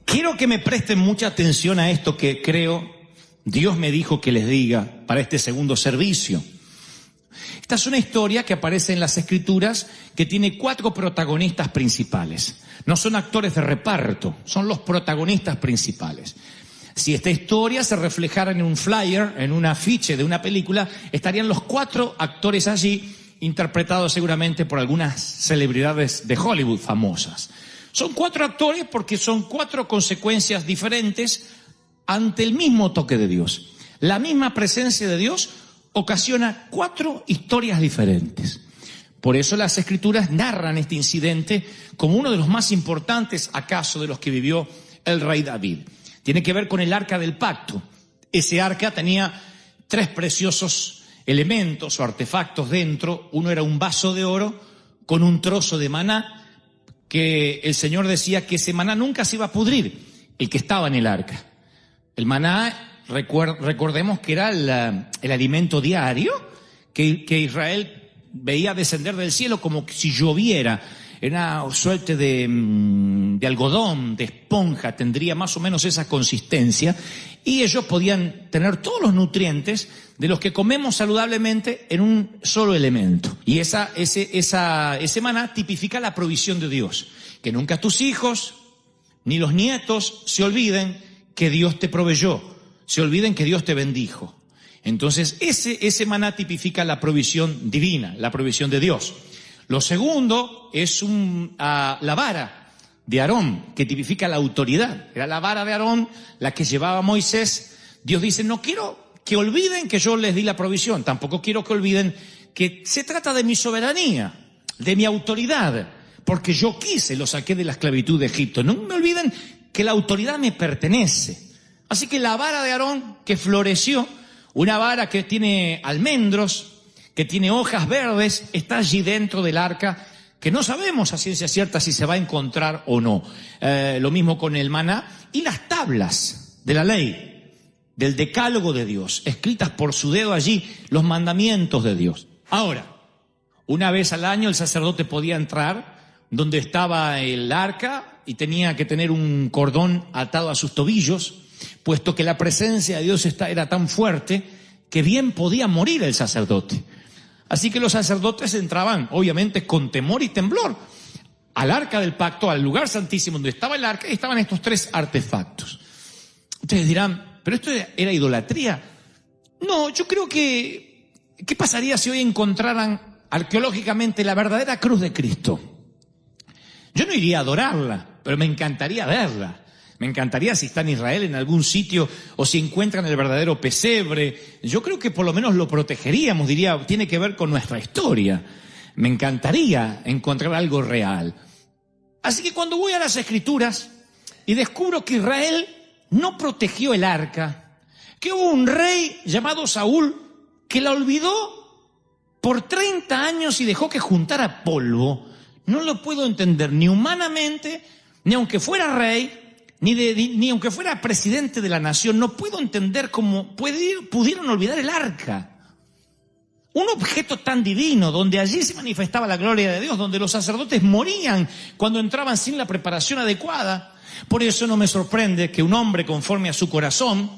Quiero que me presten mucha atención a esto que creo Dios me dijo que les diga para este segundo servicio. Esta es una historia que aparece en las Escrituras que tiene 4 protagonistas principales. No son actores de reparto, son los protagonistas principales. Si esta historia se reflejara en un flyer, en un afiche de una película, estarían los 4 actores allí, interpretados seguramente por algunas celebridades de Hollywood famosas. Son 4 actores porque son 4 consecuencias diferentes ante el mismo toque de Dios. La misma presencia de Dios ocasiona 4 historias diferentes. Por eso las Escrituras narran este incidente como uno de los más importantes, acaso, de los que vivió el rey David. Tiene que ver con el arca del pacto. Ese arca tenía 3 preciosos elementos o artefactos dentro. Uno era un vaso de oro con un trozo de maná, que el Señor decía que ese maná nunca se iba a pudrir, el que estaba en el arca. El maná, recordemos que era el alimento diario que Israel veía descender del cielo como si lloviera. Era una suerte de algodón, de esponja, tendría más o menos esa consistencia, y ellos podían tener todos los nutrientes de los que comemos saludablemente en un solo elemento. Y ese maná tipifica la provisión de Dios. Que nunca tus hijos ni los nietos se olviden que Dios te proveyó, se olviden que Dios te bendijo. Entonces ese maná tipifica la provisión divina, la provisión de Dios. Lo segundo es la vara de Aarón, que tipifica la autoridad. Era la vara de Aarón la que llevaba Moisés. Dios dice, no quiero que olviden que yo les di la provisión, tampoco quiero que olviden que se trata de mi soberanía, de mi autoridad, porque yo quise, lo saqué de la esclavitud de Egipto. No me olviden que la autoridad me pertenece. Así que la vara de Aarón que floreció, una vara que tiene almendros, que tiene hojas verdes, está allí dentro del arca, que no sabemos a ciencia cierta si se va a encontrar o no. Lo mismo con el maná y las tablas de la ley, del decálogo de Dios, escritas por su dedo allí, los mandamientos de Dios. Ahora, una vez al año el sacerdote podía entrar donde estaba el arca y tenía que tener un cordón atado a sus tobillos, puesto que la presencia de Dios era tan fuerte que bien podía morir el sacerdote. Así que los sacerdotes entraban, obviamente, con temor y temblor al arca del pacto, al lugar santísimo donde estaba el arca, y estaban estos 3 artefactos. Ustedes dirán, ¿pero esto era idolatría? No, yo creo que... ¿Qué pasaría si hoy encontraran arqueológicamente la verdadera cruz de Cristo? Yo no iría a adorarla, pero me encantaría verla. Me encantaría, si está en Israel en algún sitio, o si encuentran el verdadero pesebre, yo creo que por lo menos lo protegeríamos, diría, tiene que ver con nuestra historia. Me encantaría encontrar algo real. Así que cuando voy a las Escrituras y descubro que Israel no protegió el arca, que hubo un rey llamado Saúl que la olvidó por 30 años y dejó que juntara polvo, no lo puedo entender ni humanamente, ni aunque fuera rey, ni aunque fuera presidente de la nación. No puedo entender cómo pudieron olvidar el arca. Un objeto tan divino, donde allí se manifestaba la gloria de Dios, donde los sacerdotes morían cuando entraban sin la preparación adecuada. Por eso no me sorprende que un hombre conforme a su corazón,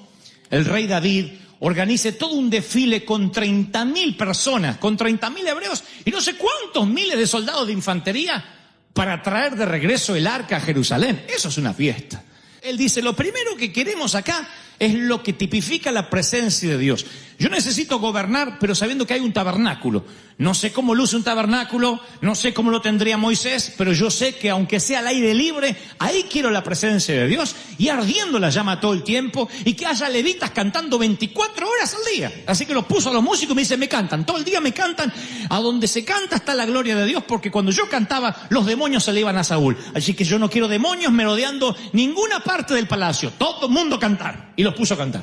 el rey David, organice todo un desfile con 30.000 personas, con 30.000 hebreos y no sé cuántos miles de soldados de infantería para traer de regreso el arca a Jerusalén. Eso es una fiesta. Él dice, lo primero que queremos acá es lo que tipifica la presencia de Dios. Yo necesito gobernar, pero sabiendo que hay un tabernáculo. No sé cómo luce un tabernáculo, no sé cómo lo tendría Moisés, pero yo sé que aunque sea al aire libre, ahí quiero la presencia de Dios y ardiendo la llama todo el tiempo y que haya levitas cantando 24 horas al día. Así que los puso a los músicos y me dice, me cantan, todo el día me cantan. A donde se canta está la gloria de Dios, porque cuando yo cantaba, los demonios se le iban a Saúl. Así que yo no quiero demonios merodeando ninguna parte del palacio. Todo el mundo cantar. Y los puso a cantar.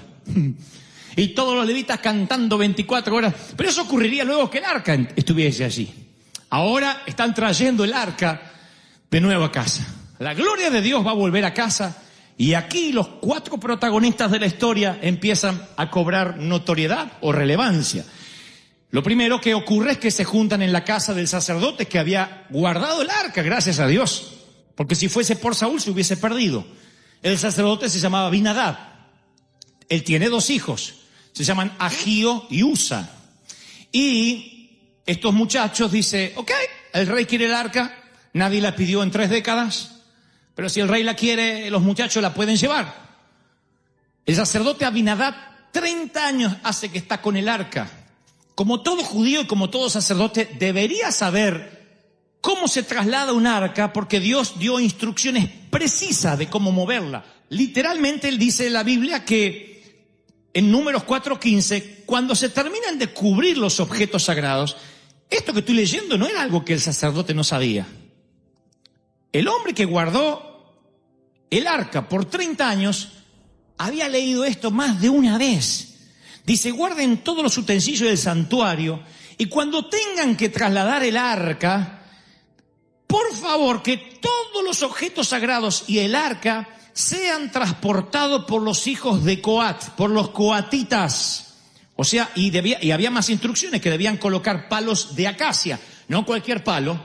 Y todos los levitas cantando 24 horas. Pero eso ocurriría luego que el arca estuviese allí. Ahora están trayendo el arca de nuevo a casa. La gloria de Dios va a volver a casa. Y aquí los 4 protagonistas de la historia empiezan a cobrar notoriedad o relevancia. Lo primero que ocurre es que se juntan en la casa del sacerdote que había guardado el arca, gracias a Dios. Porque si fuese por Saúl se hubiese perdido. El sacerdote se llamaba Abinadab. Él tiene 2 hijos, se llaman Agío y Usa. Y estos muchachos dicen, ok, el rey quiere el arca, nadie la pidió en 3 décadas, pero si el rey la quiere, los muchachos la pueden llevar. El sacerdote Abinadab 30 años hace que está con el arca. Como todo judío y como todo sacerdote, debería saber cómo se traslada un arca, porque Dios dio instrucciones precisas de cómo moverla. Literalmente él dice en la Biblia que en Números 4:15, cuando se terminan de cubrir los objetos sagrados, esto que estoy leyendo no era algo que el sacerdote no sabía. El hombre que guardó el arca por 30 años había leído esto más de una vez. Dice, guarden todos los utensilios del santuario y cuando tengan que trasladar el arca, por favor, que todos los objetos sagrados y el arca sean transportados por los hijos de Coat, por los coatitas. O sea, y había más instrucciones, que debían colocar palos de acacia, no cualquier palo,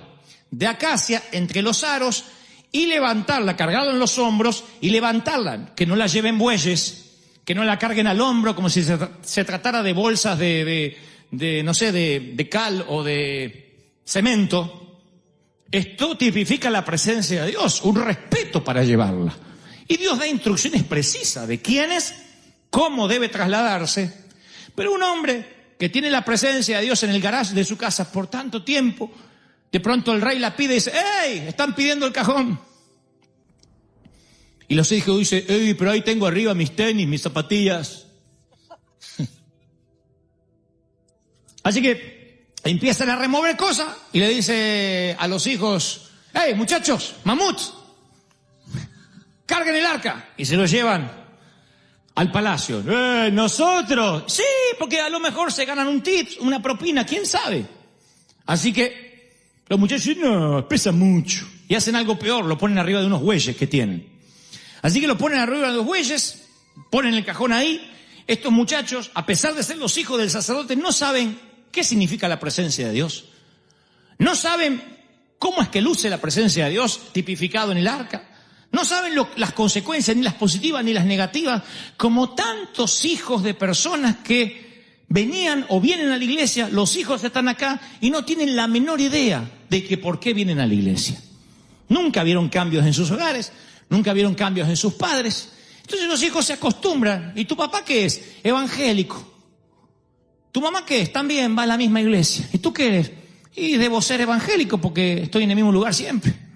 de acacia entre los aros y levantarla, cargarla en los hombros y levantarla, que no la lleven bueyes, que no la carguen al hombro como si se tratara de bolsas de cal o de cemento. Esto tipifica la presencia de Dios, un respeto para llevarla. Y Dios da instrucciones precisas de quiénes, cómo debe trasladarse. Pero un hombre que tiene la presencia de Dios en el garaje de su casa por tanto tiempo, de pronto el rey la pide y dice, ¡ey! Están pidiendo el cajón. Y los hijos dicen, ¡ey! Pero ahí tengo arriba mis tenis, mis zapatillas. Así que empiezan a remover cosas y le dice a los hijos, ¡ey, muchachos, mamuts! Carguen el arca. Y se lo llevan al palacio. ¿Nosotros? Sí, porque a lo mejor se ganan un tips, una propina, quién sabe. Así que los muchachos dicen, no, pesa mucho. Y hacen algo peor, lo ponen arriba de unos bueyes que tienen. Así que lo ponen arriba de los bueyes, ponen el cajón ahí. Estos muchachos, a pesar de ser los hijos del sacerdote, no saben qué significa la presencia de Dios. No saben cómo es que luce la presencia de Dios tipificado en el arca. No saben las consecuencias, ni las positivas ni las negativas, como tantos hijos de personas que venían o vienen a la iglesia, los hijos están acá y no tienen la menor idea de que por qué vienen a la iglesia. Nunca vieron cambios en sus hogares, nunca vieron cambios en sus padres. Entonces los hijos se acostumbran. ¿Y tu papá qué es? Evangélico. ¿Tu mamá qué es? También va a la misma iglesia. ¿Y tú qué eres? Y debo ser evangélico porque estoy en el mismo lugar siempre.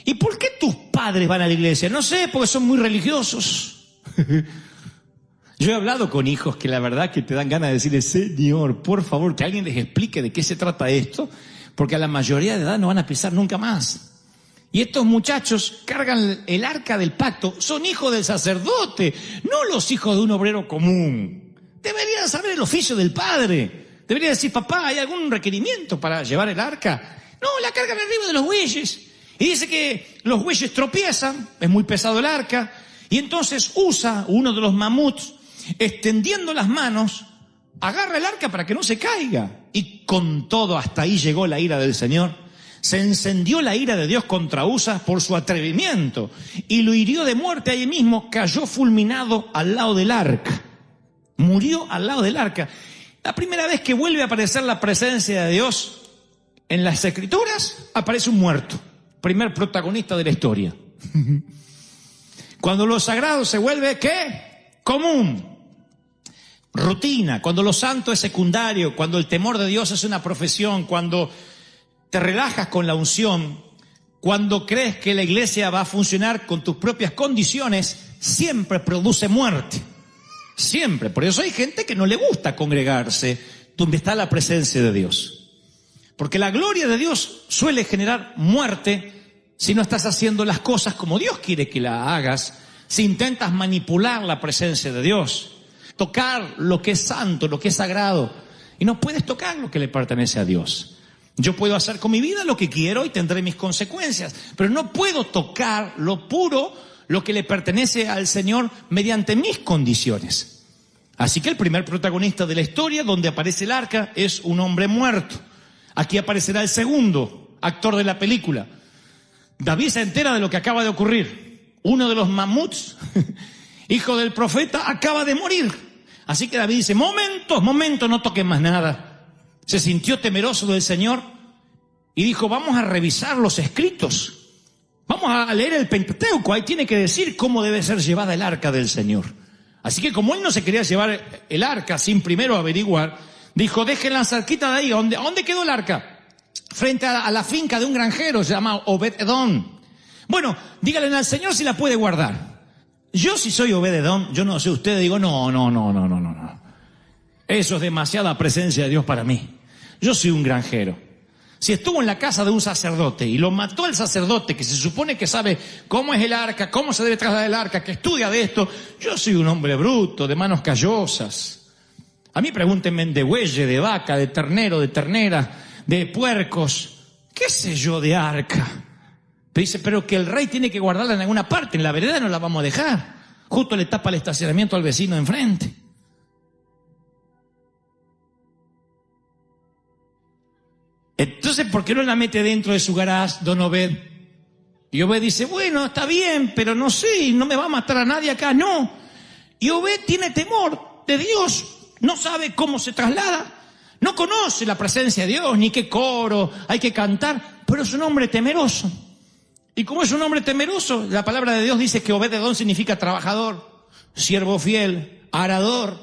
¿Y por qué tus padres van a la iglesia? No sé, porque son muy religiosos. Yo he hablado con hijos que la verdad que te dan ganas de decirle, Señor, por favor, que alguien les explique de qué se trata esto, porque a la mayoría de edad no van a pisar nunca más. Y estos muchachos cargan el arca del pacto, son hijos del sacerdote, no los hijos de un obrero común. Deberían saber el oficio del padre. Deberían decir, papá, ¿hay algún requerimiento para llevar el arca? No, la cargan arriba de los bueyes. Y dice que los bueyes tropiezan, es muy pesado el arca, y entonces Usa, uno de los mamuts, extendiendo las manos, agarra el arca para que no se caiga. Y con todo, hasta ahí llegó la ira del Señor. Se encendió la ira de Dios contra Usa por su atrevimiento, y lo hirió de muerte ahí mismo, cayó fulminado al lado del arca. Murió al lado del arca. La primera vez que vuelve a aparecer la presencia de Dios en las Escrituras, aparece un muerto. Primer protagonista de la historia. Cuando lo sagrado se vuelve, ¿qué? Común. Rutina. Cuando lo santo es secundario. Cuando el temor de Dios es una profesión. Cuando te relajas con la unción. Cuando crees que la iglesia va a funcionar con tus propias condiciones, siempre produce muerte. Siempre. Por eso hay gente que no le gusta congregarse donde está la presencia de Dios. Porque la gloria de Dios suele generar muerte si no estás haciendo las cosas como Dios quiere que las hagas, si intentas manipular la presencia de Dios, tocar lo que es santo, lo que es sagrado, y no puedes tocar lo que le pertenece a Dios. Yo puedo hacer con mi vida lo que quiero y tendré mis consecuencias, pero no puedo tocar lo puro, lo que le pertenece al Señor mediante mis condiciones. Así que el primer protagonista de la historia, donde aparece el arca, es un hombre muerto. Aquí aparecerá el segundo actor de la película. David se entera de lo que acaba de ocurrir. uno de los mamuts, hijo del profeta, acaba de morir. Así que David dice, momento, no toques más nada. Se sintió temeroso del Señor y dijo, vamos a revisar los escritos. Vamos a leer el Pentateuco, ahí tiene que decir cómo debe ser llevada el arca del Señor. Así que como él no se quería llevar el arca sin primero averiguar, dijo, déjenla cerquita de ahí. ¿A dónde quedó el arca? Frente a la finca de un granjero, se llama Obed-Edom. Bueno, díganle al Señor si la puede guardar. Yo si soy Obed-Edom, yo no sé, ustedes digo, no. Eso es demasiada presencia de Dios para mí. Yo soy un granjero. Si estuvo en la casa de un sacerdote y lo mató el sacerdote, que se supone que sabe cómo es el arca, cómo se debe trasladar el arca, que estudia de esto, yo soy un hombre bruto, de manos callosas. A mí pregúntenme de buey, de vaca, de ternero, de ternera, de puercos, qué sé yo de arca. Pero dice, pero que el rey tiene que guardarla en alguna parte, en la vereda no la vamos a dejar. Justo le tapa el estacionamiento al vecino de enfrente. Entonces, ¿por qué no la mete dentro de su garage, don Obed? Y Obed dice, bueno, está bien, pero no sé, no me va a matar a nadie acá, no. Y Obed tiene temor de Dios, no sabe cómo se traslada, no conoce la presencia de Dios, ni qué coro hay que cantar, pero es un hombre temeroso. Y como es un hombre temeroso, la palabra de Dios dice que Obed-Edom significa trabajador, siervo fiel, arador,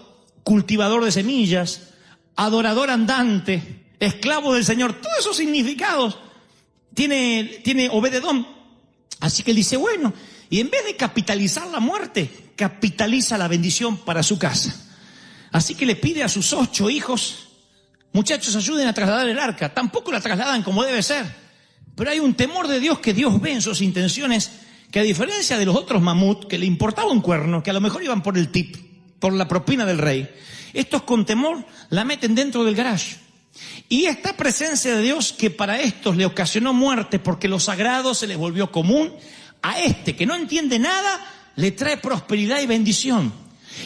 cultivador de semillas, adorador andante, esclavo del Señor. Todos esos significados tiene Obed-Edom. Así que él dice, bueno, y en vez de capitalizar la muerte, capitaliza la bendición para su casa. Así que le pide a sus 8 hijos, muchachos, ayuden a trasladar el arca. Tampoco la trasladan como debe ser, pero hay un temor de Dios que Dios ve en sus intenciones, que a diferencia de los otros mamut, que le importaba un cuerno, que a lo mejor iban por el tip, por la propina del rey, estos con temor la meten dentro del garage. Y esta presencia de Dios que para estos le ocasionó muerte porque lo sagrado se les volvió común, a este que no entiende nada le trae prosperidad y bendición.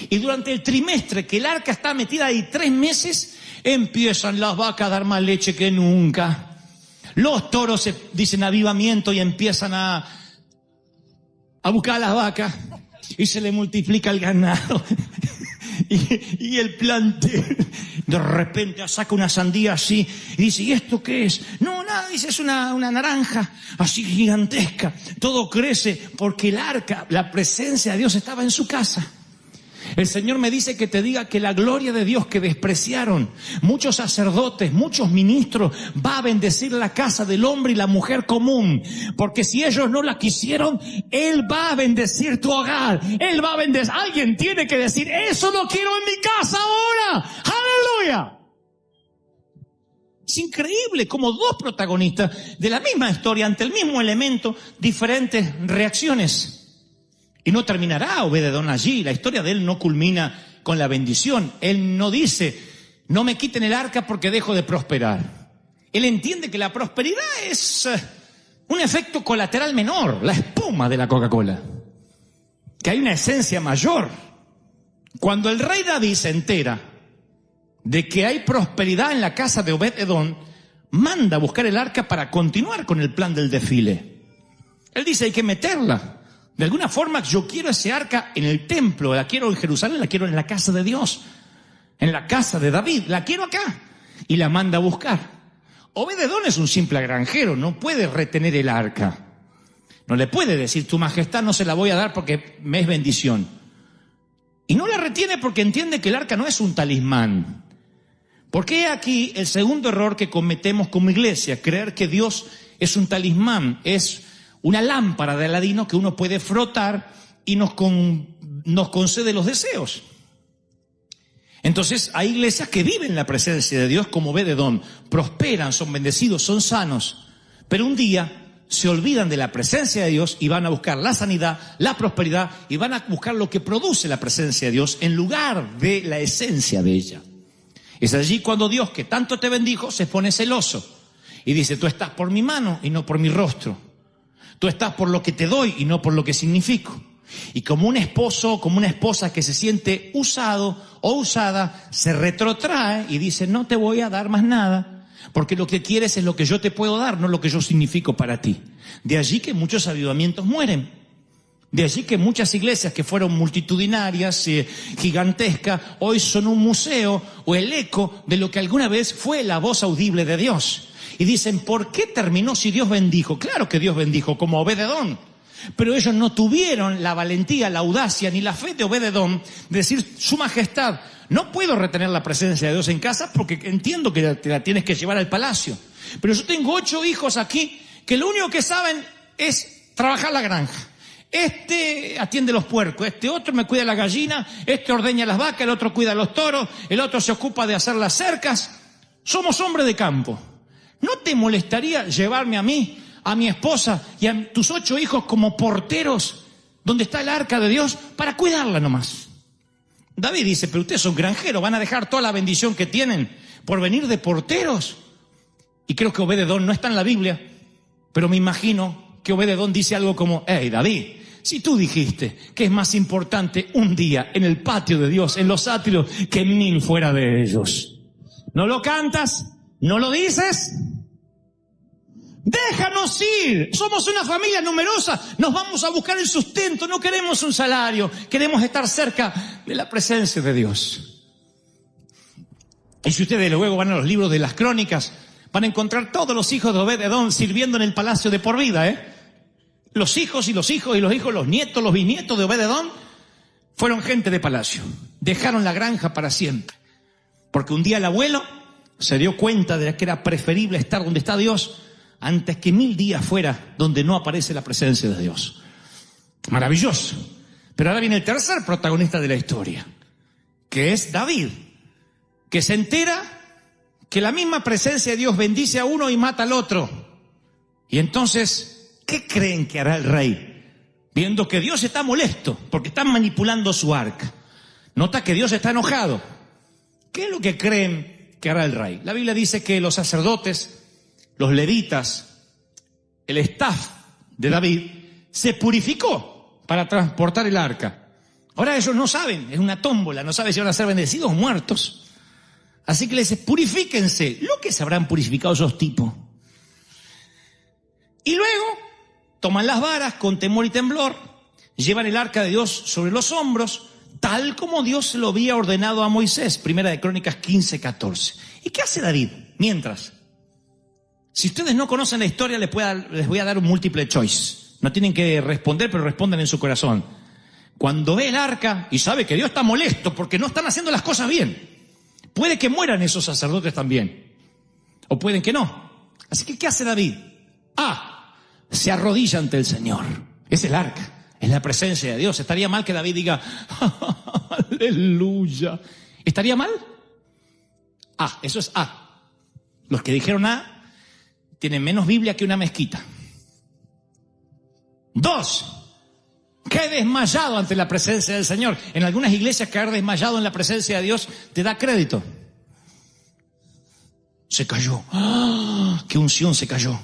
Y durante el trimestre que el arca está metida ahí 3 meses, empiezan las vacas a dar más leche que nunca. Los toros se dicen avivamiento y empiezan a buscar a las vacas y se le multiplica el ganado. Y el plantel de repente saca una sandía así y dice, ¿y esto qué es? No, nada, dice, es una naranja así gigantesca. Todo crece porque el arca, la presencia de Dios estaba en su casa. El Señor me dice que te diga que la gloria de Dios que despreciaron muchos sacerdotes, muchos ministros, va a bendecir la casa del hombre y la mujer común. Porque si ellos no la quisieron, Él va a bendecir tu hogar. Él va a bendecir. Alguien tiene que decir, eso lo quiero en mi casa ahora. ¡Aleluya! Es increíble como 2 protagonistas de la misma historia, ante el mismo elemento, diferentes reacciones. Y no terminará Obed-Edom allí. La historia de él no culmina con la bendición. Él no dice, no me quiten el arca porque dejo de prosperar. Él entiende que la prosperidad es un efecto colateral menor, la espuma de la Coca-Cola. Que hay una esencia mayor. Cuando el rey David se entera de que hay prosperidad en la casa de Obed-Edom, manda a buscar el arca para continuar con el plan del desfile. Él dice, hay que meterla. De alguna forma yo quiero ese arca en el templo, la quiero en Jerusalén, la quiero en la casa de Dios, en la casa de David, la quiero acá. Y la manda a buscar. Obed-Edom es un simple granjero, no puede retener el arca. No le puede decir, tu majestad no se la voy a dar porque me es bendición. Y no la retiene porque entiende que el arca no es un talismán. Porque aquí el segundo error que cometemos como iglesia, creer que Dios es un talismán, es una lámpara de Aladino que uno puede frotar y nos concede los deseos. Entonces hay iglesias que viven la presencia de Dios como Obed-Edom, prosperan, son bendecidos, son sanos, pero un día se olvidan de la presencia de Dios y van a buscar la sanidad, la prosperidad y van a buscar lo que produce la presencia de Dios en lugar de la esencia de ella. Es allí cuando Dios, que tanto te bendijo, se pone celoso y dice, tú estás por mi mano y no por mi rostro. Tú estás por lo que te doy y no por lo que significo. Y como un esposo, como una esposa que se siente usado o usada, se retrotrae y dice, no te voy a dar más nada, porque lo que quieres es lo que yo te puedo dar, no lo que yo significo para ti. De allí que muchos avivamientos mueren. De allí que muchas iglesias que fueron multitudinarias, gigantescas, hoy son un museo o el eco de lo que alguna vez fue la voz audible de Dios. Y dicen, ¿por qué terminó si Dios bendijo? Claro que Dios bendijo, como Obed-Edom. Pero ellos no tuvieron la valentía, la audacia, ni la fe de Obed-Edom de decir, su majestad, no puedo retener la presencia de Dios en casa porque entiendo que te la tienes que llevar al palacio. Pero yo tengo 8 hijos aquí que lo único que saben es trabajar la granja. Este atiende los puercos, este otro me cuida la gallina, este ordeña las vacas, el otro cuida los toros, el otro se ocupa de hacer las cercas. Somos hombres de campo. ¿No te molestaría llevarme a mí, a mi esposa y a tus 8 hijos como porteros donde está el arca de Dios para cuidarla nomás? David dice, pero ustedes son granjeros, ¿van a dejar toda la bendición que tienen por venir de porteros? Y creo que Obed-Edom no está en la Biblia, pero me imagino que Obed-Edom dice algo como, hey David, si tú dijiste que es más importante un día en el patio de Dios, en los atrios, que 1000 fuera de ellos. ¿No lo cantas? ¿No lo dices? Déjanos ir. Somos una familia numerosa. Nos vamos a buscar el sustento. No queremos un salario. Queremos estar cerca de la presencia de Dios. Y si ustedes luego van a los libros de las crónicas, van a encontrar todos los hijos de Obed-Edom sirviendo en el palacio de por vida, Los hijos y los hijos y los hijos, los nietos, los bisnietos de Obed-Edom fueron gente de palacio. Dejaron la granja para siempre. Porque un día el abuelo se dio cuenta de que era preferible estar donde está Dios antes que 1000 días fuera donde no aparece la presencia de Dios. Maravilloso. Pero ahora viene el tercer protagonista de la historia, que es David, que se entera que la misma presencia de Dios bendice a uno y mata al otro. Y entonces, ¿qué creen que hará el rey? Viendo que Dios está molesto porque están manipulando su arca. Nota que Dios está enojado. ¿Qué es lo que creen que hará el rey? La Biblia dice que los sacerdotes, los levitas, el staff de David, se purificó para transportar el arca. Ahora ellos no saben, es una tómbola, no saben si van a ser bendecidos o muertos. Así que les dice, purifíquense. Lo que se habrán purificado esos tipos. Y luego toman las varas con temor y temblor, llevan el arca de Dios sobre los hombros, tal como Dios se lo había ordenado a Moisés. Primera de Crónicas 15:14. ¿Y qué hace David? Mientras, si ustedes no conocen la historia, les voy a dar un múltiple choice. No tienen que responder, pero responden en su corazón. Cuando ve el arca y sabe que Dios está molesto porque no están haciendo las cosas bien, puede que mueran esos sacerdotes también, o pueden que no. Así que, ¿qué hace David? Se arrodilla ante el Señor. Es el arca, es la presencia de Dios. ¿Estaría mal que David diga, aleluya? ¿Estaría mal? Eso es A. Los que dijeron A tienen menos Biblia que una mezquita. 2. Cae desmayado ante la presencia del Señor. En algunas iglesias caer desmayado en la presencia de Dios te da crédito. Se cayó. ¡Qué unción se cayó!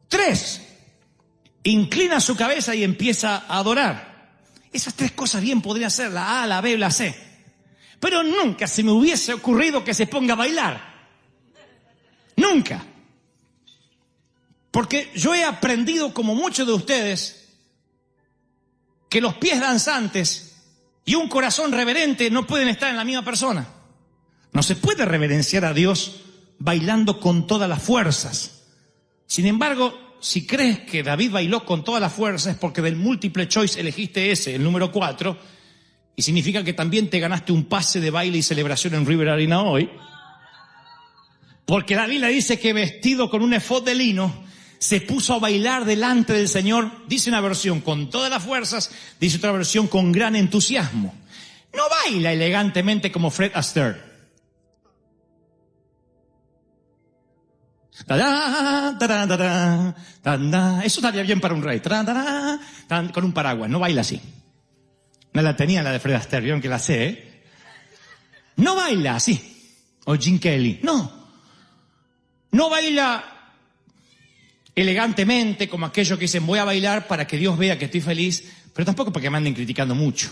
3. Inclina su cabeza y empieza a adorar. Esas 3 cosas bien podría ser la A, la B y la C. Pero nunca se me hubiese ocurrido que se ponga a bailar. Nunca. Porque yo he aprendido, como muchos de ustedes, que los pies danzantes y un corazón reverente no pueden estar en la misma persona. No se puede reverenciar a Dios bailando con todas las fuerzas. Sin embargo, si crees que David bailó con todas las fuerzas, es porque del múltiple choice elegiste ese, el número 4, y significa que también te ganaste un pase de baile y celebración en River Arena hoy. Porque la Biblia dice que vestido con un efod de lino, se puso a bailar delante del Señor. Dice una versión con todas las fuerzas, dice otra versión con gran entusiasmo. No baila elegantemente como Fred Astaire. Eso estaría bien para un rey. Con un paraguas, no baila así. No la tenía la de Fred Astaire, vieron que la sé, No baila así. O Gene Kelly, no baila elegantemente como aquellos que dicen voy a bailar para que Dios vea que estoy feliz, pero tampoco para que me anden criticando mucho.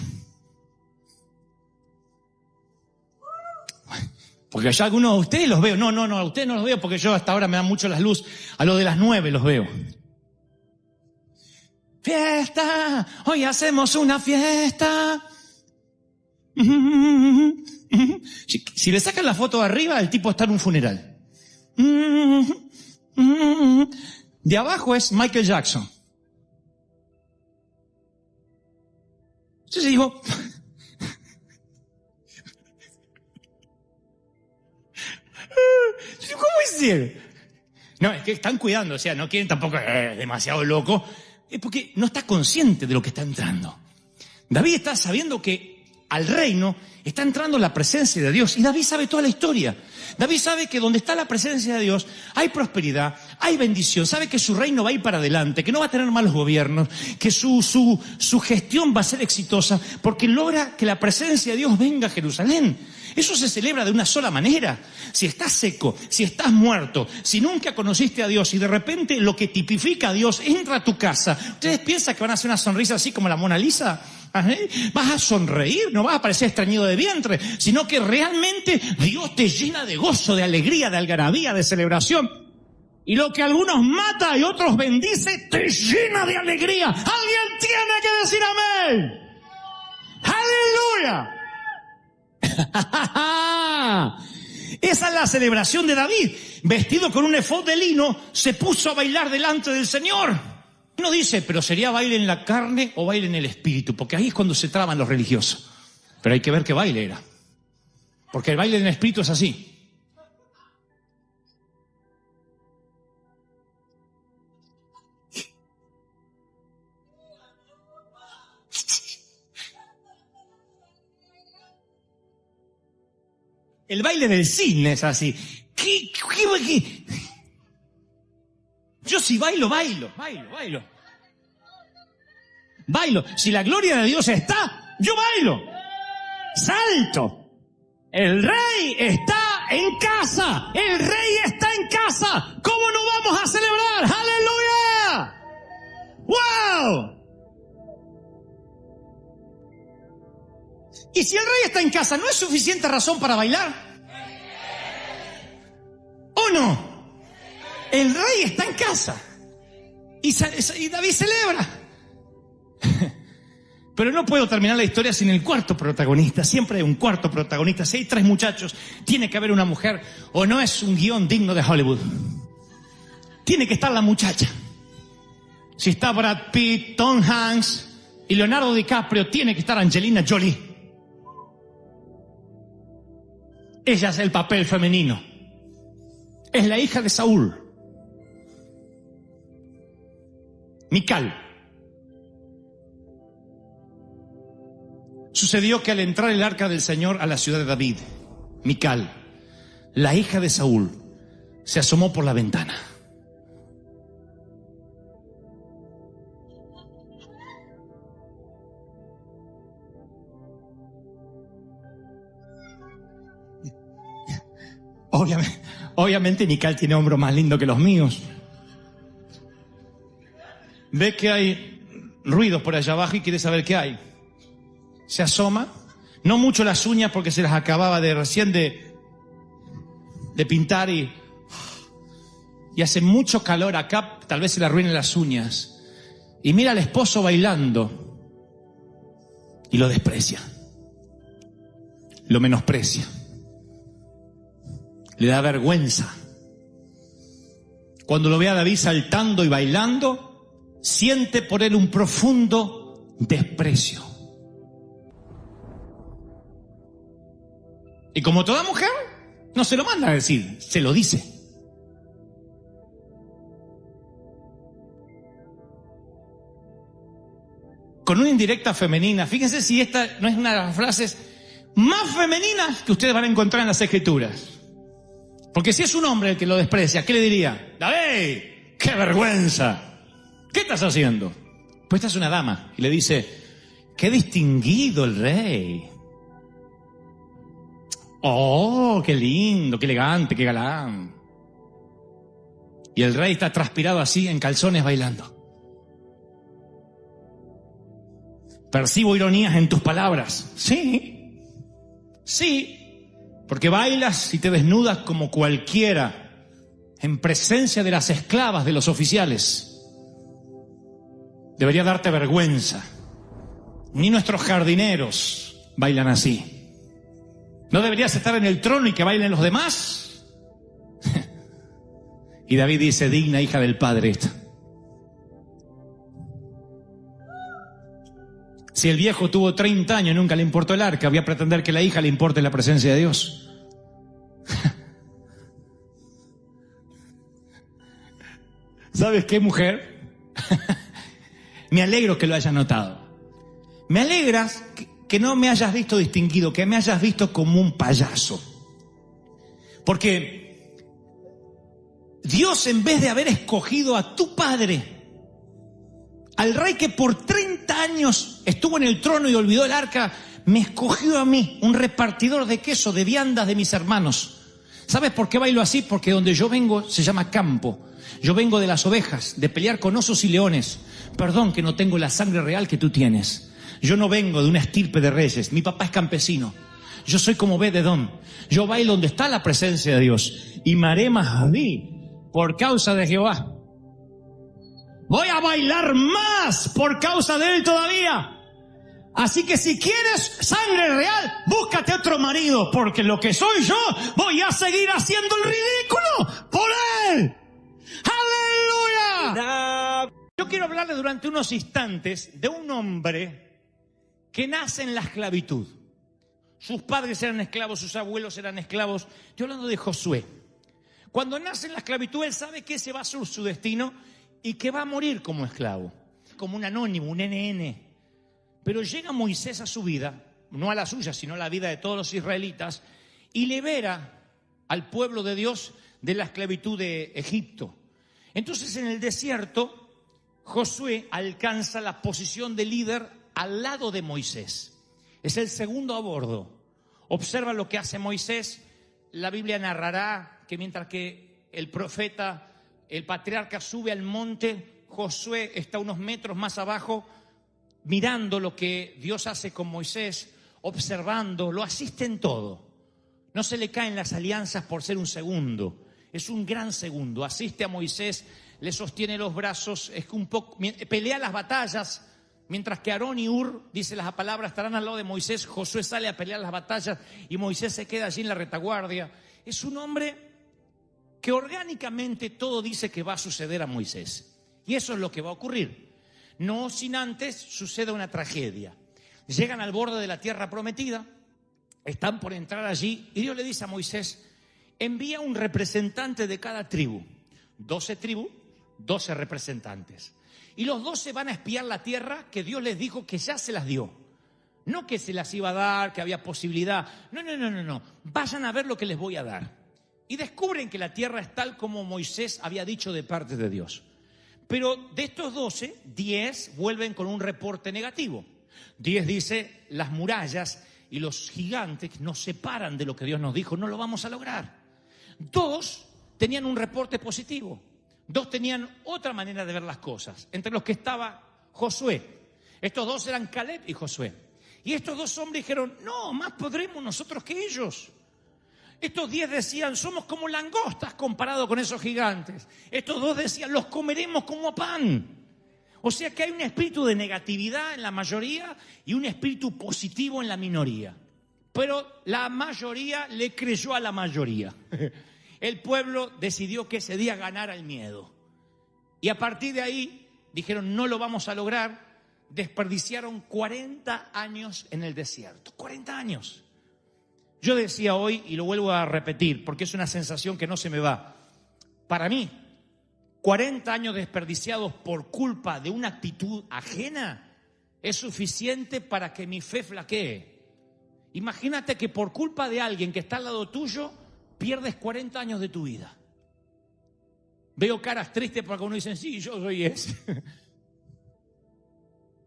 Porque yo a algunos de ustedes los veo. No, a ustedes no los veo porque yo hasta ahora me dan mucho la luz. A los de las 9 los veo. Fiesta, hoy hacemos una fiesta. Si le sacan la foto de arriba, el tipo está en un funeral. De abajo es Michael Jackson. Entonces digo, ¿cómo hicieron? No, es que están cuidando, o sea, no quieren tampoco demasiado loco. Es porque no está consciente de lo que está entrando. David está sabiendo que al reino está entrando la presencia de Dios. Y David sabe toda la historia. David sabe que donde está la presencia de Dios hay prosperidad, hay bendición. Sabe que su reino va a ir para adelante, que no va a tener malos gobiernos, que su gestión va a ser exitosa, porque logra que la presencia de Dios venga a Jerusalén. Eso se celebra de una sola manera. Si estás seco, si estás muerto, si nunca conociste a Dios y de repente lo que tipifica a Dios entra a tu casa, ¿ustedes piensan que van a hacer una sonrisa así como la Mona Lisa? Vas a sonreír, no vas a parecer estreñido de vientre, sino que realmente Dios te llena de gozo, de alegría, de algarabía, de celebración. Y lo que algunos mata y otros bendice, te llena de alegría. Alguien tiene que decir amén. ¡Aleluya! Esa es la celebración de David. Vestido con un efod de lino, se puso a bailar delante del Señor. Uno dice, pero ¿sería baile en la carne o baile en el espíritu? Porque ahí es cuando se traban los religiosos. Pero hay que ver qué baile era. Porque el baile en el espíritu es así. El baile del cisne es así. ¿Qué? Yo si bailo. Bailo. Si la gloria de Dios está, yo bailo. Salto. El rey está en casa. El rey está en casa. ¿Cómo no vamos a celebrar? ¡Aleluya! ¡Wow! Y si el rey está en casa, ¿no es suficiente razón para bailar? ¿O no? El rey está en casa. Y David celebra. Pero no puedo terminar la historia sin el cuarto protagonista. Siempre hay un cuarto protagonista. Si hay 3 muchachos, tiene que haber una mujer. O no es un guión digno de Hollywood. Tiene que estar la muchacha. Si está Brad Pitt, Tom Hanks y Leonardo DiCaprio, tiene que estar Angelina Jolie. Ella es el papel femenino. Es la hija de Saúl. Mical. Sucedió que al entrar el arca del Señor a la ciudad de David, Mical, la hija de Saúl, se asomó por la ventana. Obviamente Mical tiene hombros más lindos que los míos. Ve que hay ruidos por allá abajo y quiere saber qué hay. Se asoma, no mucho las uñas porque se las acababa de recién de pintar y hace mucho calor acá, tal vez se le arruinen las uñas. Y mira al esposo bailando y lo desprecia, lo menosprecia. Le da vergüenza. Cuando lo ve a David saltando y bailando, siente por él un profundo desprecio. Y como toda mujer, no se lo manda a decir, se lo dice. Con una indirecta femenina. Fíjense si esta no es una de las frases más femeninas que ustedes van a encontrar en las Escrituras. Porque si es un hombre el que lo desprecia, ¿qué le diría? David, qué vergüenza. ¿Qué estás haciendo? Pues esta es una dama y le dice, qué distinguido el rey. Oh, qué lindo, qué elegante, qué galán. Y el rey está transpirado así, en calzones, bailando. Percibo ironías en tus palabras. Sí, porque bailas y te desnudas como cualquiera en presencia de las esclavas de los oficiales. Debería darte vergüenza. Ni nuestros jardineros bailan así. ¿No deberías estar en el trono y que bailen los demás? Y David dice, digna hija del Padre esta. Si el viejo tuvo 30 años y nunca le importó el arca, voy a pretender que la hija le importe la presencia de Dios. ¿Sabes qué, mujer? Me alegro que lo hayas notado. Me alegras que no me hayas visto distinguido, que me hayas visto como un payaso. Porque Dios, en vez de haber escogido a tu padre, al rey que por 30 años estuvo en el trono y olvidó el arca, me escogió a mí, un repartidor de queso, de viandas de mis hermanos. ¿Sabes por qué bailo así? Porque donde yo vengo se llama campo. Yo vengo de las ovejas, de pelear con osos y leones. Perdón que no tengo la sangre real que tú tienes. Yo no vengo de una estirpe de reyes. Mi papá es campesino. Yo soy como Obed-Edom. Yo bailo donde está la presencia de Dios. Y me haré Mahdi por causa de Jehová. Voy a bailar más por causa de él todavía. Así que si quieres sangre real, búscate otro marido, porque lo que soy yo, voy a seguir haciendo el ridículo por él. ¡Aleluya! Yo quiero hablarle durante unos instantes de un hombre que nace en la esclavitud. Sus padres eran esclavos, sus abuelos eran esclavos. Estoy hablando de Josué. Cuando nace en la esclavitud, él sabe que ese va a ser su destino y que va a morir como esclavo, como un anónimo, un NN. Pero llega Moisés a su vida, no a la suya, sino a la vida de todos los israelitas, y libera al pueblo de Dios de la esclavitud de Egipto. Entonces, en el desierto, Josué alcanza la posición de líder al lado de Moisés. Es el segundo a bordo. Observa lo que hace Moisés. La Biblia narrará que mientras que el profeta, el patriarca, sube al monte, Josué está unos metros más abajo, mirando lo que Dios hace con Moisés, observando, lo asiste en todo. No se le caen las alianzas por ser un segundo. Es un gran segundo. Asiste a Moisés, le sostiene los brazos, es un poco, pelea las batallas. Mientras que Aarón y Hur, dice las palabras, estarán al lado de Moisés. Josué sale a pelear las batallas y Moisés se queda allí en la retaguardia. Es un hombre que orgánicamente todo dice que va a suceder a Moisés. Y eso es lo que va a ocurrir. No sin antes suceda una tragedia. Llegan al borde de la tierra prometida, están por entrar allí y Dios le dice a Moisés, envía un representante de cada tribu. 12 tribus, 12 representantes. Y los 12 van a espiar la tierra que Dios les dijo que ya se las dio. No que se las iba a dar, que había posibilidad. No. Vayan a ver lo que les voy a dar. Y descubren que la tierra es tal como Moisés había dicho de parte de Dios. Pero de estos 12, 10 vuelven con un reporte negativo. 10 dice, las murallas y los gigantes nos separan de lo que Dios nos dijo, no lo vamos a lograr. 2 tenían un reporte positivo. 2 tenían otra manera de ver las cosas, entre los que estaba Josué. Estos 2 eran Caleb y Josué. Y estos 2 hombres dijeron, no, más podremos nosotros que ellos. Estos 10 decían, somos como langostas comparado con esos gigantes. Estos 2 decían, los comeremos como pan. O sea que hay un espíritu de negatividad en la mayoría y un espíritu positivo en la minoría. Pero la mayoría le creyó a la mayoría. El pueblo decidió que ese día ganara el miedo. Y a partir de ahí dijeron, no lo vamos a lograr. Desperdiciaron 40 años en el desierto. 40 años. Yo decía hoy, y lo vuelvo a repetir, porque es una sensación que no se me va. Para mí, 40 años desperdiciados por culpa de una actitud ajena es suficiente para que mi fe flaquee. Imagínate que por culpa de alguien que está al lado tuyo, pierdes 40 años de tu vida. Veo caras tristes porque uno dice, sí, yo soy ese.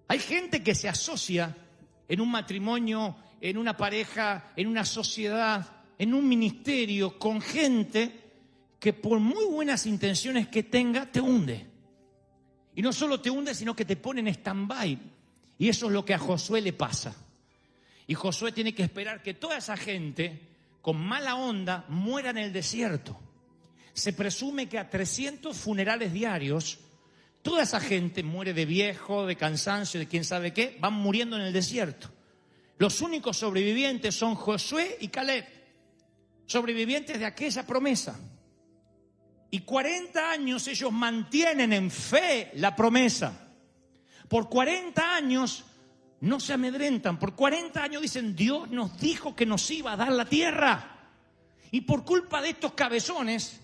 Hay gente que se asocia en un matrimonio, en una pareja, en una sociedad, en un ministerio, con gente que por muy buenas intenciones que tenga, te hunde. Y no solo te hunde, sino que te pone en stand-by. Y eso es lo que a Josué le pasa. Y Josué tiene que esperar que toda esa gente, con mala onda, muera en el desierto. Se presume que a 300 funerales diarios Toda esa gente muere de viejo, de cansancio, de quién sabe qué, van muriendo en el desierto. Los únicos sobrevivientes son Josué y Caleb, sobrevivientes de aquella promesa. Y 40 años ellos mantienen en fe la promesa. Por 40 años no se amedrentan. Por 40 años dicen, Dios nos dijo que nos iba a dar la tierra. Y por culpa de estos cabezones,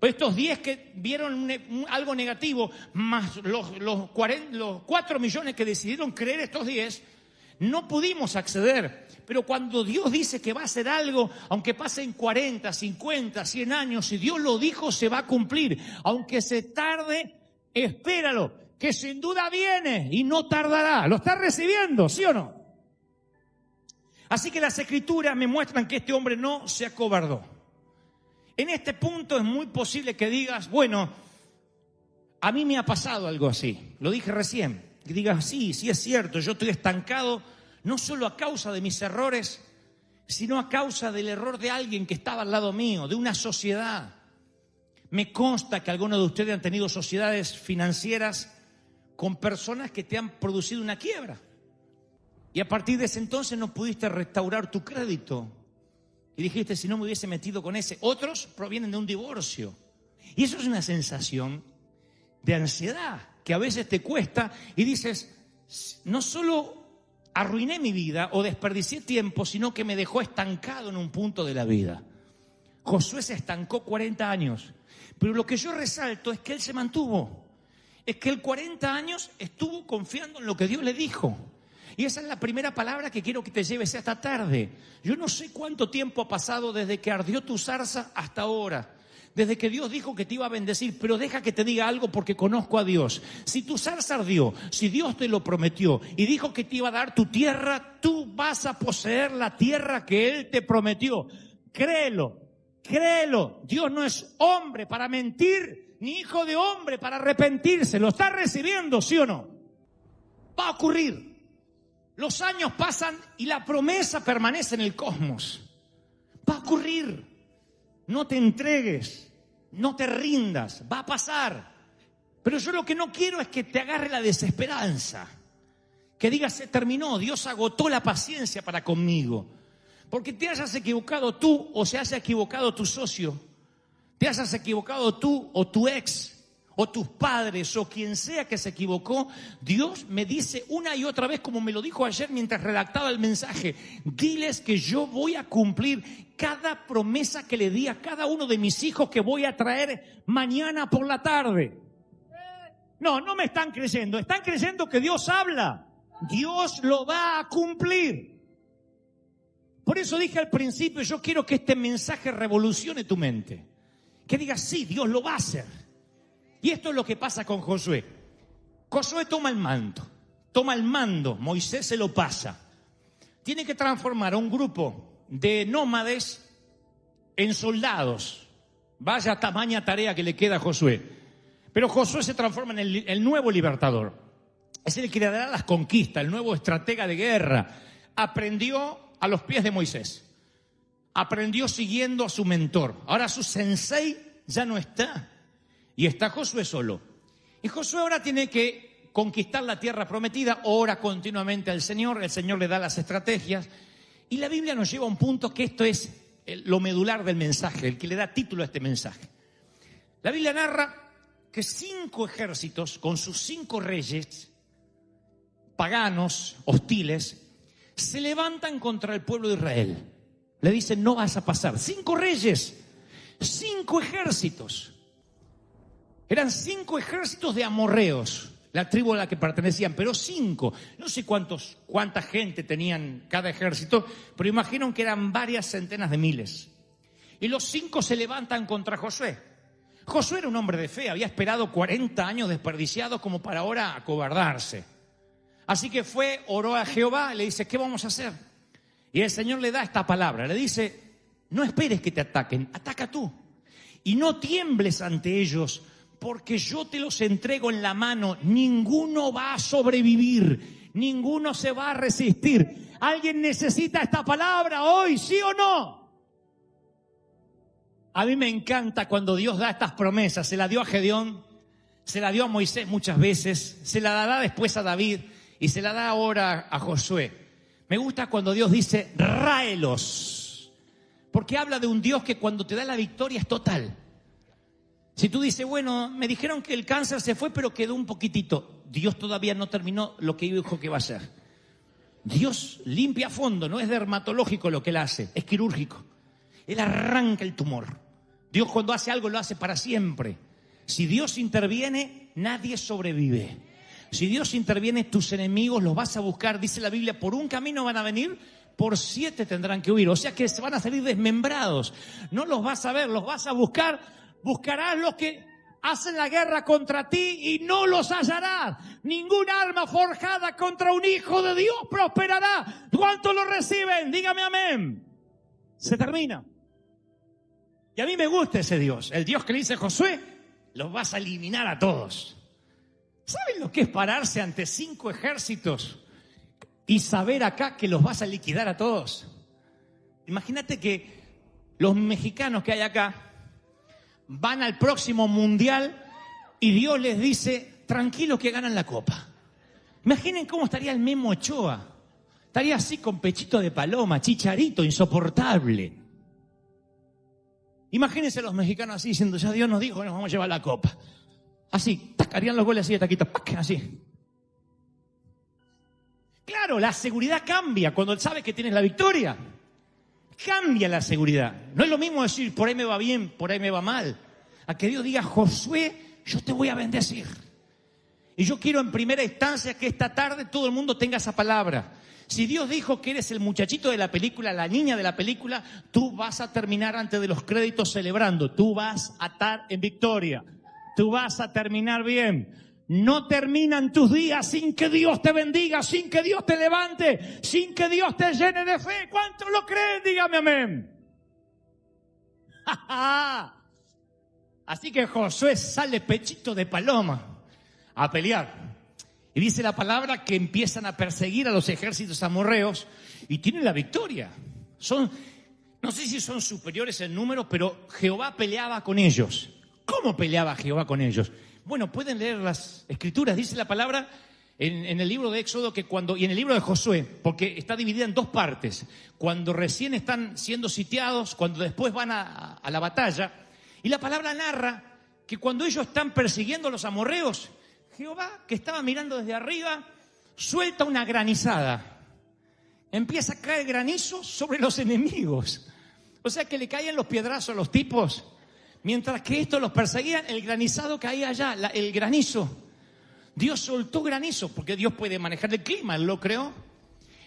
estos 10 que vieron algo negativo, más los 4 millones que decidieron creer estos 10, no pudimos acceder. Pero cuando Dios dice que va a hacer algo, aunque pasen 40, 50, 100 años, si Dios lo dijo, se va a cumplir. Aunque se tarde, espéralo, que sin duda viene y no tardará. ¿Lo está recibiendo, sí o no? Así que las Escrituras me muestran que este hombre no se acobardó. En este punto es muy posible que digas, bueno, a mí me ha pasado algo así. Lo dije recién. Que digas, sí es cierto, yo estoy estancado, no solo a causa de mis errores, sino a causa del error de alguien que estaba al lado mío, de una sociedad. Me consta que algunos de ustedes han tenido sociedades financieras con personas que te han producido una quiebra. Y a partir de ese entonces no pudiste restaurar tu crédito. Y dijiste, si no me hubiese metido con ese. Otros provienen de un divorcio. Y eso es una sensación de ansiedad que a veces te cuesta y dices, no solo arruiné mi vida o desperdicié tiempo, sino que me dejó estancado en un punto de la vida. Josué se estancó 40 años, pero lo que yo resalto es que él se mantuvo. Es que él 40 años estuvo confiando en lo que Dios le dijo. Y esa es la primera palabra que quiero que te lleves esta tarde. Yo no sé cuánto tiempo ha pasado desde que ardió tu zarza hasta ahora. Desde que Dios dijo que te iba a bendecir, pero deja que te diga algo porque conozco a Dios. Si tu zarza ardió, si Dios te lo prometió y dijo que te iba a dar tu tierra, tú vas a poseer la tierra que Él te prometió. Créelo, créelo. Dios no es hombre para mentir, ni hijo de hombre para arrepentirse. ¿Lo está recibiendo, sí o no? Va a ocurrir. Los años pasan y la promesa permanece en el cosmos. Va a ocurrir. No te entregues, no te rindas, va a pasar. Pero yo lo que no quiero es que te agarre la desesperanza. Que digas, se terminó, Dios agotó la paciencia para conmigo. Porque te hayas equivocado tú o se haya equivocado tu socio. Te hayas equivocado tú o tu ex. O tus padres, o quien sea que se equivocó, Dios me dice una y otra vez, como me lo dijo ayer mientras redactaba el mensaje, diles que yo voy a cumplir cada promesa que le di a cada uno de mis hijos que voy a traer mañana por la tarde. No me están creyendo, están creyendo que Dios habla. Dios lo va a cumplir. Por eso dije al principio, yo quiero que este mensaje revolucione tu mente. Que digas, sí, Dios lo va a hacer. Y esto es lo que pasa con Josué. Josué toma el mando, Moisés se lo pasa. Tiene que transformar a un grupo de nómades en soldados. Vaya tamaña tarea que le queda a Josué. Pero Josué se transforma en el nuevo libertador. Es el que le dará las conquistas, el nuevo estratega de guerra. Aprendió a los pies de Moisés. Aprendió siguiendo a su mentor. Ahora su sensei ya no está. Y está Josué solo. Y Josué ahora tiene que conquistar la tierra prometida, ora continuamente al Señor, el Señor le da las estrategias. Y la Biblia nos lleva a un punto que esto es lo medular del mensaje, el que le da título a este mensaje. La Biblia narra que 5 ejércitos, con sus 5 reyes, paganos, hostiles, se levantan contra el pueblo de Israel. Le dicen, no vas a pasar. 5 reyes, 5 ejércitos. Eran 5 ejércitos de amorreos, la tribu a la que pertenecían, pero 5. No sé cuánta gente tenían cada ejército, pero imagino que eran varias centenas de miles. Y los 5 se levantan contra Josué. Josué era un hombre de fe, había esperado 40 años desperdiciados como para ahora acobardarse. Así que oró a Jehová y le dice, ¿qué vamos a hacer? Y el Señor le da esta palabra, le dice, no esperes que te ataquen, ataca tú. Y no tiembles ante ellos, porque yo te los entrego en la mano. Ninguno va a sobrevivir, ninguno se va a resistir. ¿Alguien necesita esta palabra hoy, sí o no? A mí me encanta cuando Dios da estas promesas. Se la dio a Gedeón, Se la dio a Moisés muchas veces, se la dará después a David y se la da ahora a Josué. Me gusta cuando Dios dice, ráelos, porque habla de un Dios que cuando te da la victoria es total. Si tú dices, bueno, me dijeron que el cáncer se fue, pero quedó un poquitito. Dios todavía no terminó lo que dijo que va a hacer. Dios limpia a fondo, no es dermatológico lo que Él hace, es quirúrgico. Él arranca el tumor. Dios cuando hace algo lo hace para siempre. Si Dios interviene, nadie sobrevive. Si Dios interviene, tus enemigos los vas a buscar. Dice la Biblia, por un camino van a venir, por 7 tendrán que huir. O sea que se van a salir desmembrados. No los vas a ver, los vas a buscar. Buscarás los que hacen la guerra contra ti y no los hallarás. Ninguna arma forjada contra un hijo de Dios prosperará. ¿Cuántos lo reciben? Dígame amén. Se termina. Y a mí me gusta ese Dios. El Dios que le dice a Josué, los vas a eliminar a todos. ¿Saben lo que es pararse ante 5 ejércitos y saber acá que los vas a liquidar a todos? Imagínate que los mexicanos que hay acá van al próximo mundial y Dios les dice, tranquilos que ganan la copa. Imaginen cómo estaría el Memo Ochoa. Estaría así con pechito de paloma, chicharito, insoportable. Imagínense los mexicanos así diciendo, ya Dios nos dijo que nos vamos a llevar la copa. Así, harían los goles así de taquito, así. Claro, la seguridad cambia cuando él sabe que tienes la victoria. Cambia la seguridad. No es lo mismo decir, por ahí me va bien, por ahí me va mal. A que Dios diga, Josué, yo te voy a bendecir. Y yo quiero en primera instancia que esta tarde todo el mundo tenga esa palabra. Si Dios dijo que eres el muchachito de la película, la niña de la película, tú vas a terminar antes de los créditos celebrando. Tú vas a estar en victoria. Tú vas a terminar bien. No terminan tus días sin que Dios te bendiga, sin que Dios te levante, sin que Dios te llene de fe. ¿Cuántos lo creen? Dígame amén. Así que Josué sale pechito de paloma a pelear. Y dice la palabra que empiezan a perseguir a los ejércitos amorreos y tienen la victoria. No sé si son superiores en número, pero Jehová peleaba con ellos. ¿Cómo peleaba Jehová con ellos? Bueno, pueden leer las escrituras. Dice la palabra en el libro de Éxodo y en el libro de Josué, porque está dividida en 2 partes. Cuando recién están siendo sitiados, cuando después van a la batalla. Y la palabra narra que cuando ellos están persiguiendo a los amorreos, Jehová, que estaba mirando desde arriba, suelta una granizada. Empieza a caer granizo sobre los enemigos. O sea que le caían los piedrazos a los tipos. Mientras que estos los perseguían, el granizado caía allá, el granizo. Dios soltó granizo, porque Dios puede manejar el clima, Él lo creó.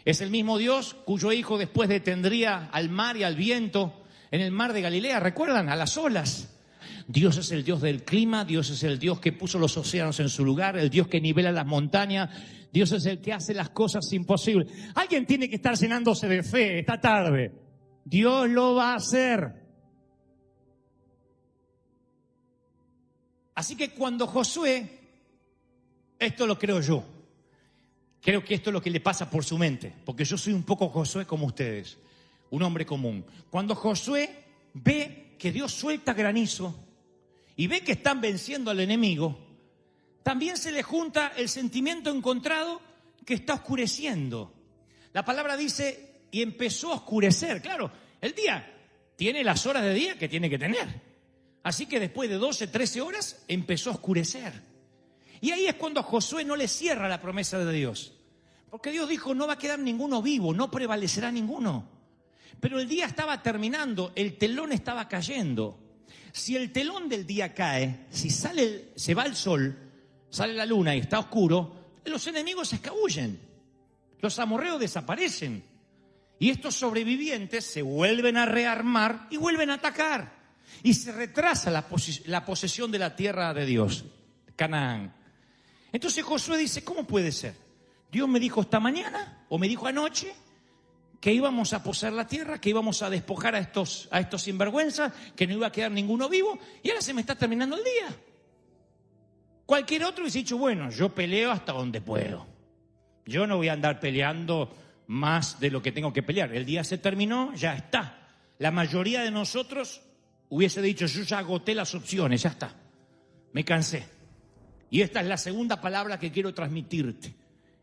Es el mismo Dios cuyo hijo después detendría al mar y al viento en el mar de Galilea, ¿recuerdan? A las olas. Dios es el Dios del clima, Dios es el Dios que puso los océanos en su lugar, el Dios que nivela las montañas, Dios es el que hace las cosas imposibles. Alguien tiene que estar llenándose de fe esta tarde. Dios lo va a hacer. Así que cuando Josué, esto lo creo yo, creo que esto es lo que le pasa por su mente, porque yo soy un poco Josué como ustedes, un hombre común. Cuando Josué ve que Dios suelta granizo y ve que están venciendo al enemigo, también se le junta el sentimiento encontrado que está oscureciendo. La palabra dice, y empezó a oscurecer. Claro, el día tiene las horas de día que tiene que tener. Así que después de 12, 13 horas empezó a oscurecer. Y ahí es cuando a Josué no le cierra la promesa de Dios. Porque Dios dijo, no va a quedar ninguno vivo, no prevalecerá ninguno. Pero el día estaba terminando, el telón estaba cayendo. Si el telón del día cae, si se va el sol, sale la luna y está oscuro, los enemigos se escabullen. Los amorreos desaparecen. Y estos sobrevivientes se vuelven a rearmar y vuelven a atacar. Y se retrasa la posesión de la tierra de Dios, Canaán. Entonces Josué dice, ¿cómo puede ser? Dios me dijo esta mañana, o me dijo anoche, que íbamos a poseer la tierra, que íbamos a despojar a estos sinvergüenzas, que no iba a quedar ninguno vivo, y ahora se me está terminando el día. Cualquier otro hubiese dicho, bueno, yo peleo hasta donde puedo. Yo no voy a andar peleando más de lo que tengo que pelear. El día se terminó, ya está. La mayoría de nosotros hubiese dicho, yo ya agoté las opciones, ya está. Me cansé. Y esta es la segunda palabra que quiero transmitirte.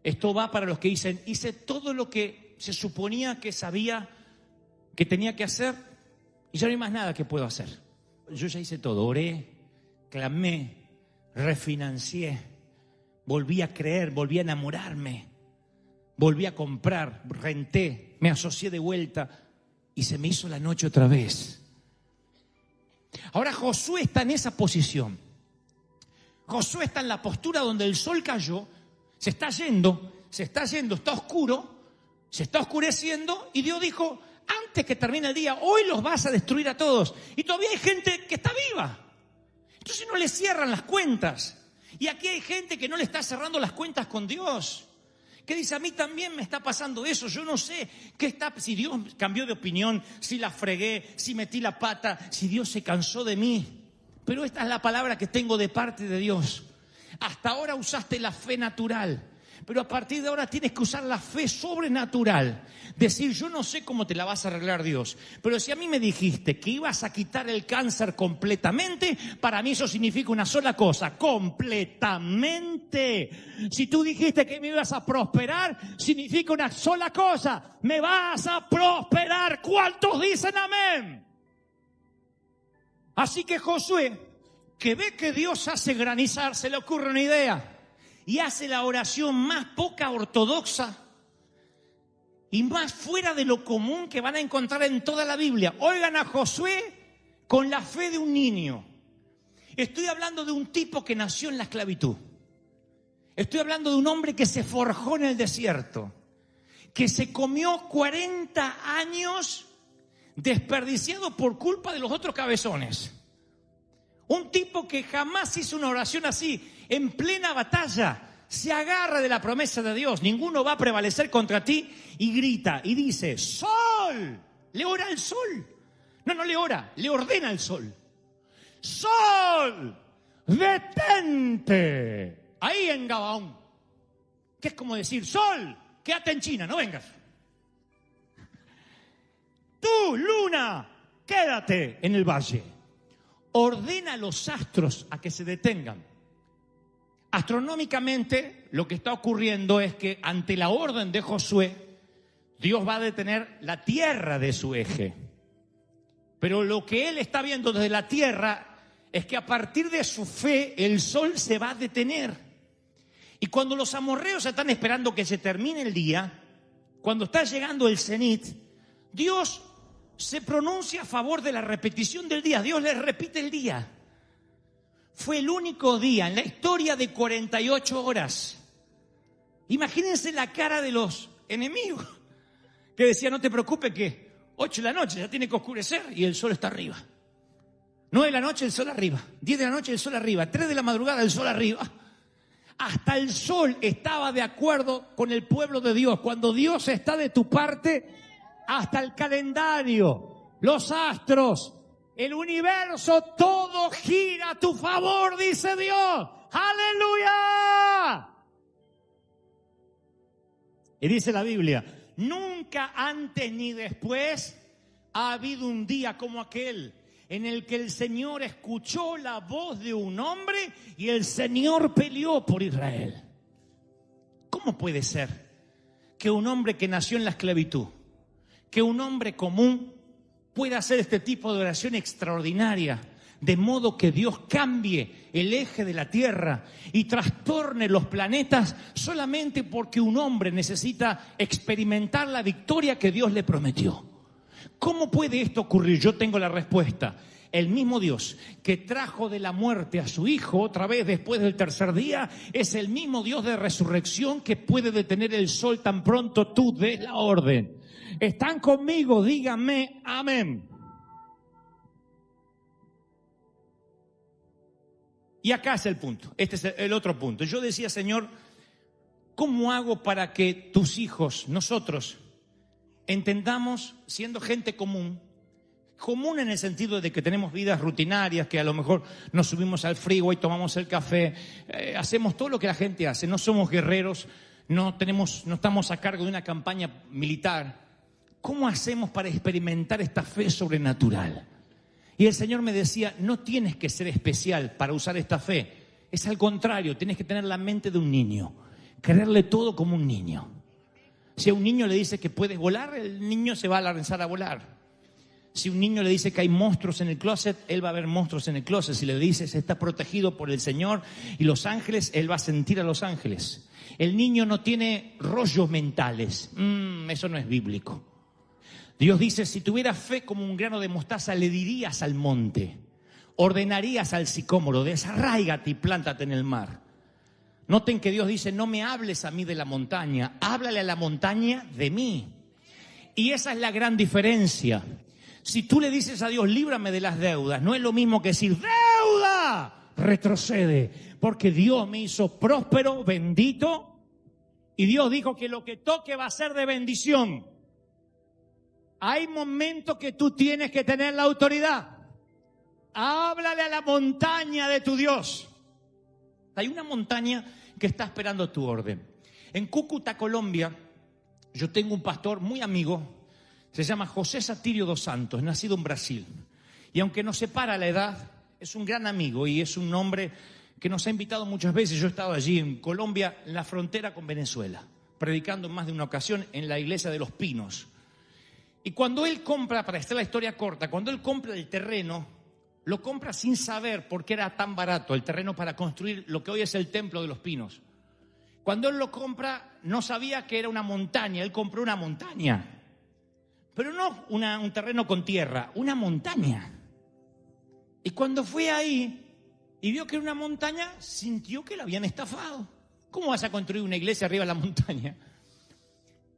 Esto va para los que dicen, hice todo lo que se suponía que sabía que tenía que hacer y ya no hay más nada que puedo hacer. Yo ya hice todo, oré, clamé, refinancié, volví a creer, volví a enamorarme, volví a comprar, renté, me asocié de vuelta y se me hizo la noche otra vez. Ahora Josué está en esa posición. Josué está en la postura donde el sol cayó, se está yendo, está oscuro, se está oscureciendo y Dios dijo, antes que termine el día, hoy los vas a destruir a todos. Y todavía hay gente que está viva. Entonces no le cierran las cuentas. Y aquí hay gente que no le está cerrando las cuentas con Dios. Que dice, a mí también me está pasando eso. Yo no sé qué está, si Dios cambió de opinión, si la fregué, si metí la pata, si Dios se cansó de mí. Pero esta es la palabra que tengo de parte de Dios. Hasta ahora usaste la fe natural, pero a partir de ahora tienes que usar la fe sobrenatural. Decir, yo no sé cómo te la vas a arreglar, Dios, pero si a mí me dijiste que ibas a quitar el cáncer completamente, para mí eso significa una sola cosa, completamente. Si tú dijiste que me ibas a prosperar, significa una sola cosa, me vas a prosperar. ¿Cuántos dicen amén? Así que Josué, que ve que Dios hace granizar, se le ocurre una idea y hace la oración más poca ortodoxa y más fuera de lo común que van a encontrar en toda la Biblia. Oigan a Josué con la fe de un niño. Estoy hablando de un tipo que nació en la esclavitud. Estoy hablando de un hombre que se forjó en el desierto, que se comió 40 años desperdiciado por culpa de los otros cabezones. Un tipo que jamás hizo una oración así, en plena batalla, se agarra de la promesa de Dios, ninguno va a prevalecer contra ti, y grita y dice, sol, le ora al sol. No le ora, le ordena al sol. Sol, detente, ahí en Gabaón. Que es como decir, sol, quédate en China, no vengas. Tú, luna, quédate en el valle. Ordena a los astros a que se detengan. Astronómicamente, lo que está ocurriendo es que ante la orden de Josué, Dios va a detener la tierra de su eje. Pero lo que él está viendo desde la tierra es que a partir de su fe, el sol se va a detener. Y cuando los amorreos están esperando que se termine el día, cuando está llegando el cenit, Dios se pronuncia a favor de la repetición del día. Dios les repite el día. Fue el único día en la historia de 48 horas. Imagínense la cara de los enemigos que decían, no te preocupes que 8 de la noche ya tiene que oscurecer y el sol está arriba. 9 de la noche el sol arriba, 10 de la noche el sol arriba, 3 de la madrugada el sol arriba. Hasta el sol estaba de acuerdo con el pueblo de Dios. Cuando Dios está de tu parte, hasta el calendario, los astros, el universo, todo gira a tu favor, dice Dios. ¡Aleluya! Y dice la Biblia, nunca antes ni después ha habido un día como aquel en el que el Señor escuchó la voz de un hombre y el Señor peleó por Israel. ¿Cómo puede ser que un hombre que nació en la esclavitud, que un hombre común pueda hacer este tipo de oración extraordinaria, de modo que Dios cambie el eje de la tierra y trastorne los planetas solamente porque un hombre necesita experimentar la victoria que Dios le prometió? ¿Cómo puede esto ocurrir? Yo tengo la respuesta. El mismo Dios que trajo de la muerte a su Hijo otra vez después del tercer día es el mismo Dios de resurrección que puede detener el sol tan pronto tú des la orden. ¿Están conmigo? Díganme amén. Y acá es el punto, este es el otro punto. Yo decía, Señor, ¿cómo hago para que tus hijos, nosotros, entendamos, siendo gente común en el sentido de que tenemos vidas rutinarias, que a lo mejor nos subimos al freeway, tomamos el café, hacemos todo lo que la gente hace, no somos guerreros, no estamos a cargo de una campaña militar? ¿Cómo hacemos para experimentar esta fe sobrenatural? Y el Señor me decía, no tienes que ser especial para usar esta fe. Es al contrario, tienes que tener la mente de un niño, creerle todo como un niño. Si a un niño le dice que puedes volar, el niño se va a lanzar a volar. Si un niño le dice que hay monstruos en el closet, él va a ver monstruos en el closet. Si le dices está protegido por el Señor y los ángeles, él va a sentir a los ángeles. El niño no tiene rollos mentales. Eso no es bíblico. Dios dice, si tuvieras fe como un grano de mostaza, le dirías al monte, ordenarías al sicómoro, desarráigate y plántate en el mar. Noten que Dios dice, no me hables a mí de la montaña, háblale a la montaña de mí. Y esa es la gran diferencia. Si tú le dices a Dios, líbrame de las deudas, no es lo mismo que decir, ¡deuda! Retrocede, porque Dios me hizo próspero, bendito, y Dios dijo que lo que toque va a ser de bendición. Hay momentos que tú tienes que tener la autoridad. Háblale a la montaña de tu Dios. Hay una montaña que está esperando tu orden. En Cúcuta, Colombia, yo tengo un pastor muy amigo. Se llama José Satirio dos Santos, nacido en Brasil. Y aunque nos separa la edad, es un gran amigo y es un hombre que nos ha invitado muchas veces. Yo he estado allí en Colombia, en la frontera con Venezuela, predicando en más de una ocasión en la iglesia de Los Pinos. Y cuando él compra, para hacer la historia corta, cuando él compra el terreno, lo compra sin saber por qué era tan barato el terreno para construir lo que hoy es el Templo de Los Pinos. Cuando él lo compra, no sabía que era una montaña, él compró una montaña. Pero no un terreno con tierra, una montaña. Y cuando fue ahí y vio que era una montaña, sintió que la habían estafado. ¿Cómo vas a construir una iglesia arriba de la montaña?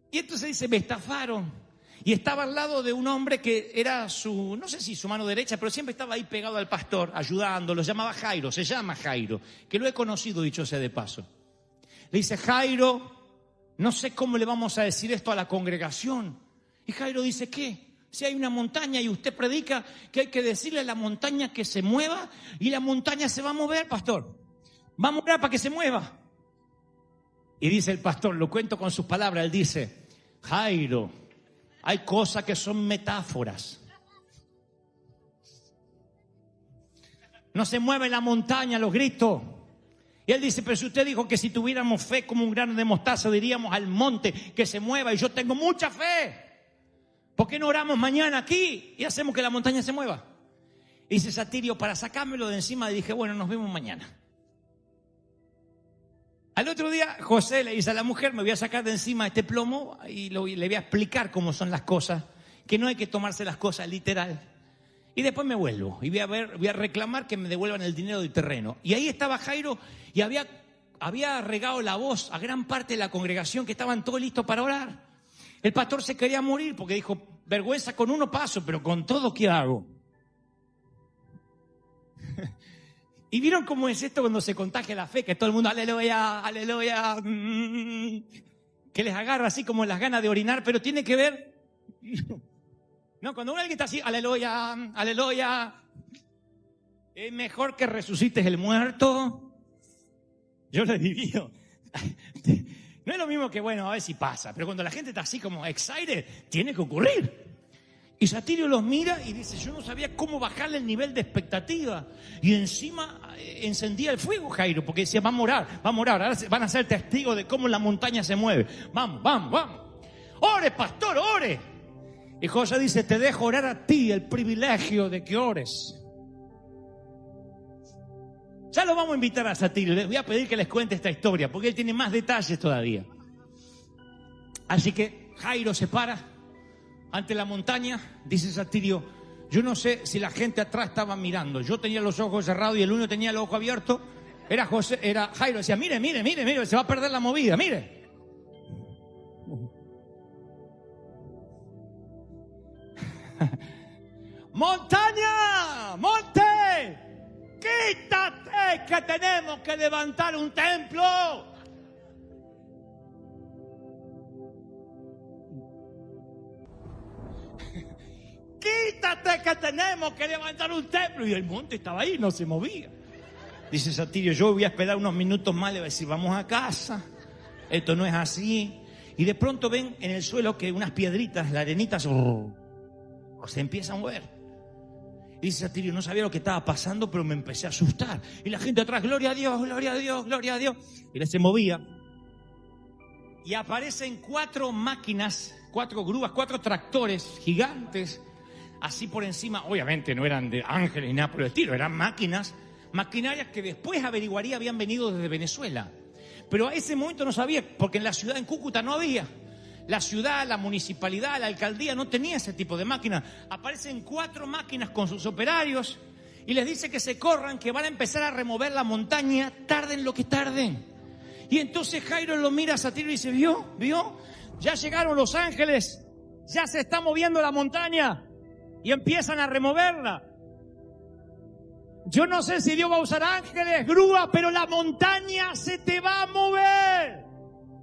Y entonces dice, me estafaron. Y estaba al lado de un hombre que era su, no sé si su mano derecha, pero siempre estaba ahí pegado al pastor, ayudando. Lo llamaba Jairo, se llama Jairo, que lo he conocido, dicho sea de paso. Le dice, Jairo, no sé cómo le vamos a decir esto a la congregación. Y Jairo dice, ¿qué? Si hay una montaña y usted predica que hay que decirle a la montaña que se mueva y la montaña se va a mover, pastor. Va a mover para que se mueva. Y dice el pastor, lo cuento con sus palabras, él dice, Jairo, hay cosas que son metáforas. No se mueve la montaña, los gritos. Y él dice, pero si usted dijo que si tuviéramos fe como un grano de mostaza, diríamos al monte que se mueva y yo tengo mucha fe. ¿Por qué no oramos mañana aquí y hacemos que la montaña se mueva? Y dice Satirio, para sacármelo de encima, dije, bueno, nos vemos mañana. Al otro día, José le dice a la mujer, me voy a sacar de encima este plomo y le voy a explicar cómo son las cosas, que no hay que tomarse las cosas literal. Y después me vuelvo y voy a reclamar que me devuelvan el dinero del terreno. Y ahí estaba Jairo y había regado la voz a gran parte de la congregación que estaban todos listos para orar. El pastor se quería morir porque dijo, vergüenza con uno paso, pero con todo, ¿qué hago? ¿Y vieron cómo es esto cuando se contagia la fe? Que todo el mundo, aleluya, aleluya, que les agarra así como las ganas de orinar, pero tiene que ver. No, cuando alguien está así, aleluya, aleluya, es mejor que resucites el muerto. Yo le divido. No es lo mismo que, bueno, a ver si pasa, pero cuando la gente está así como excited, tiene que ocurrir. Y Satirio los mira y dice, yo no sabía cómo bajarle el nivel de expectativa. Y encima encendía el fuego, Jairo, porque decía, vamos a orar, ahora van a ser testigos de cómo la montaña se mueve. Vamos, vamos, vamos. Ore, pastor, ore. Y José dice, te dejo orar a ti el privilegio de que ores. Ya lo vamos a invitar a Satirio, les voy a pedir que les cuente esta historia, porque él tiene más detalles todavía. Así que Jairo se para ante la montaña, dice Satirio, yo no sé si la gente atrás estaba mirando, yo tenía los ojos cerrados y el uno tenía el ojo abierto, era Jairo, decía, mire, se va a perder la movida, mire. ¡Montaña! ¡Monte! ¡Quítate que tenemos que levantar un templo! ¡Quítate que tenemos que levantar un templo! Y el monte estaba ahí, no se movía. Dice Satirio, yo voy a esperar unos minutos más, le voy a decir, vamos a casa. Esto no es así. Y de pronto ven en el suelo que unas piedritas, la arenita se empieza a mover. Y dice Satirio, no sabía lo que estaba pasando, pero me empecé a asustar. Y la gente atrás, gloria a Dios, gloria a Dios, gloria a Dios. Y él se movía. Y aparecen 4 máquinas, 4 grúas, 4 tractores gigantes, así por encima. Obviamente no eran de ángeles ni nada por el estilo, eran maquinarias que después averiguaría habían venido desde Venezuela. Pero a ese momento no sabía, porque en la ciudad, en Cúcuta, no había. La ciudad, la municipalidad, la alcaldía no tenía ese tipo de máquinas. Aparecen 4 máquinas con sus operarios y les dice que se corran, que van a empezar a remover la montaña, tarden lo que tarden. Y entonces Jairo lo mira a Satirio y dice, ¿vio? Ya llegaron los ángeles, ya se está moviendo la montaña y empiezan a removerla. Yo no sé si Dios va a usar ángeles, grúa, pero la montaña se te va a mover.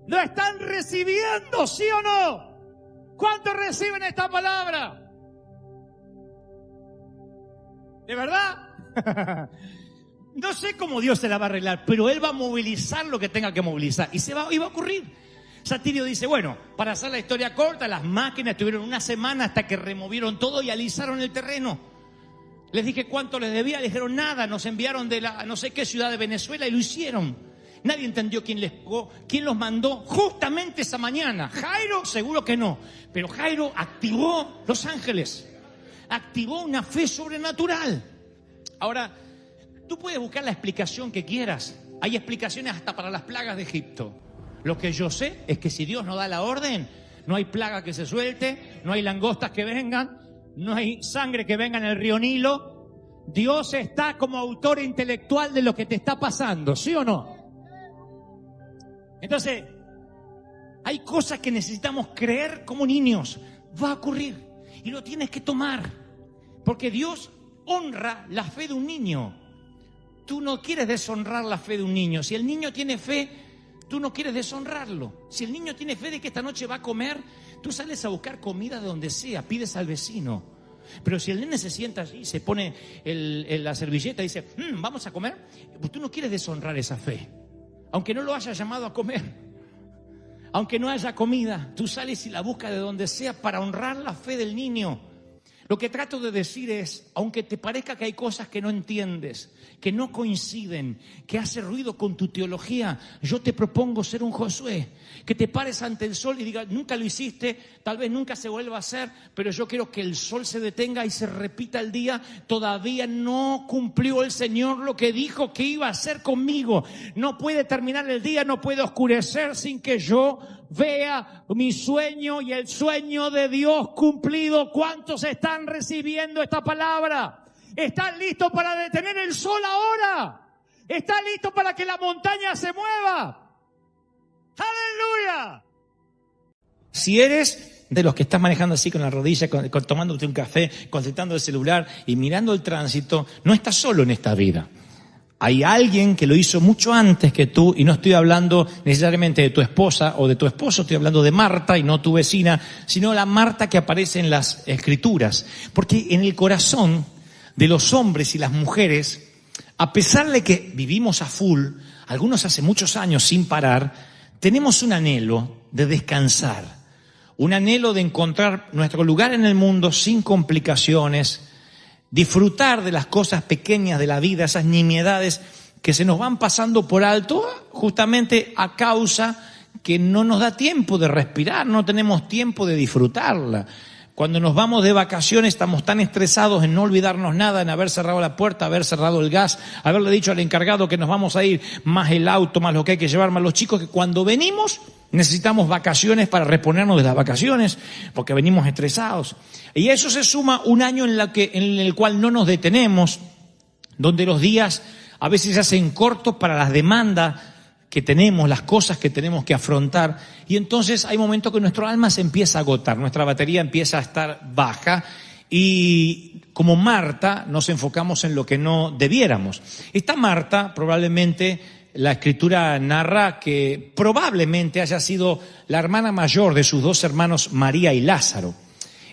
¿Lo están recibiendo, sí o no? ¿Cuántos reciben esta palabra? ¿De verdad? No sé cómo Dios se la va a arreglar, pero Él va a movilizar lo que tenga que movilizar. Y va a ocurrir. Satirio dice, bueno, para hacer la historia corta, las máquinas estuvieron una semana hasta que removieron todo y alisaron el terreno. Les dije cuánto les debía, le dijeron nada, nos enviaron de la no sé qué ciudad de Venezuela y lo hicieron. Nadie entendió quién los mandó justamente esa mañana. Jairo, seguro que no. Pero Jairo activó los ángeles. Activó una fe sobrenatural. Ahora, tú puedes buscar la explicación que quieras. Hay explicaciones hasta para las plagas de Egipto. Lo que yo sé es que si Dios no da la orden, no hay plaga que se suelte, no hay langostas que vengan, no hay sangre que venga en el río Nilo. Dios está como autor intelectual de lo que te está pasando, ¿sí o no? Entonces, hay cosas que necesitamos creer como niños. Va a ocurrir y lo tienes que tomar. Porque Dios honra la fe de un niño. Tú no quieres deshonrar la fe de un niño. Si el niño tiene fe, tú no quieres deshonrarlo. Si el niño tiene fe de que esta noche va a comer, tú sales a buscar comida de donde sea, pides al vecino. Pero si el nene se sienta allí, se pone la servilleta y dice, vamos a comer, pues tú no quieres deshonrar esa fe. Aunque no lo haya llamado a comer, aunque no haya comida, tú sales y la buscas de donde sea para honrar la fe del niño. Lo que trato de decir es, aunque te parezca que hay cosas que no entiendes, que no coinciden, que hace ruido con tu teología, yo te propongo ser un Josué, que te pares ante el sol y digas, nunca lo hiciste, tal vez nunca se vuelva a hacer, pero yo quiero que el sol se detenga y se repita el día. Todavía no cumplió el Señor lo que dijo que iba a hacer conmigo. No puede terminar el día, no puede oscurecer sin que yo vea mi sueño y el sueño de Dios cumplido. ¿Cuántos están recibiendo esta palabra? ¿Están listos para detener el sol ahora? ¿Están listos para que la montaña se mueva? ¡Aleluya! Si eres de los que estás manejando así con la rodilla, tomándote un café, concentrando el celular y mirando el tránsito, no estás solo en esta vida. Hay alguien que lo hizo mucho antes que tú, y no estoy hablando necesariamente de tu esposa o de tu esposo, estoy hablando de Marta y no tu vecina, sino la Marta que aparece en las Escrituras. Porque en el corazón de los hombres y las mujeres, a pesar de que vivimos a full, algunos hace muchos años sin parar, tenemos un anhelo de descansar, un anhelo de encontrar nuestro lugar en el mundo sin complicaciones, disfrutar de las cosas pequeñas de la vida, esas nimiedades que se nos van pasando por alto justamente a causa que no nos da tiempo de respirar, no tenemos tiempo de disfrutarla. Cuando nos vamos de vacaciones estamos tan estresados en no olvidarnos nada, en haber cerrado la puerta, haber cerrado el gas, haberle dicho al encargado que nos vamos a ir, más el auto, más lo que hay que llevar, más los chicos, que cuando venimos necesitamos vacaciones para reponernos de las vacaciones, porque venimos estresados. Y eso se suma un año en el cual no nos detenemos, donde los días a veces se hacen cortos para las demandas que tenemos, las cosas que tenemos que afrontar, y entonces hay momentos que nuestro alma se empieza a agotar, nuestra batería empieza a estar baja, y como Marta nos enfocamos en lo que no debiéramos. Esta Marta, probablemente la Escritura narra que probablemente haya sido la hermana mayor de sus 2 hermanos, María y Lázaro.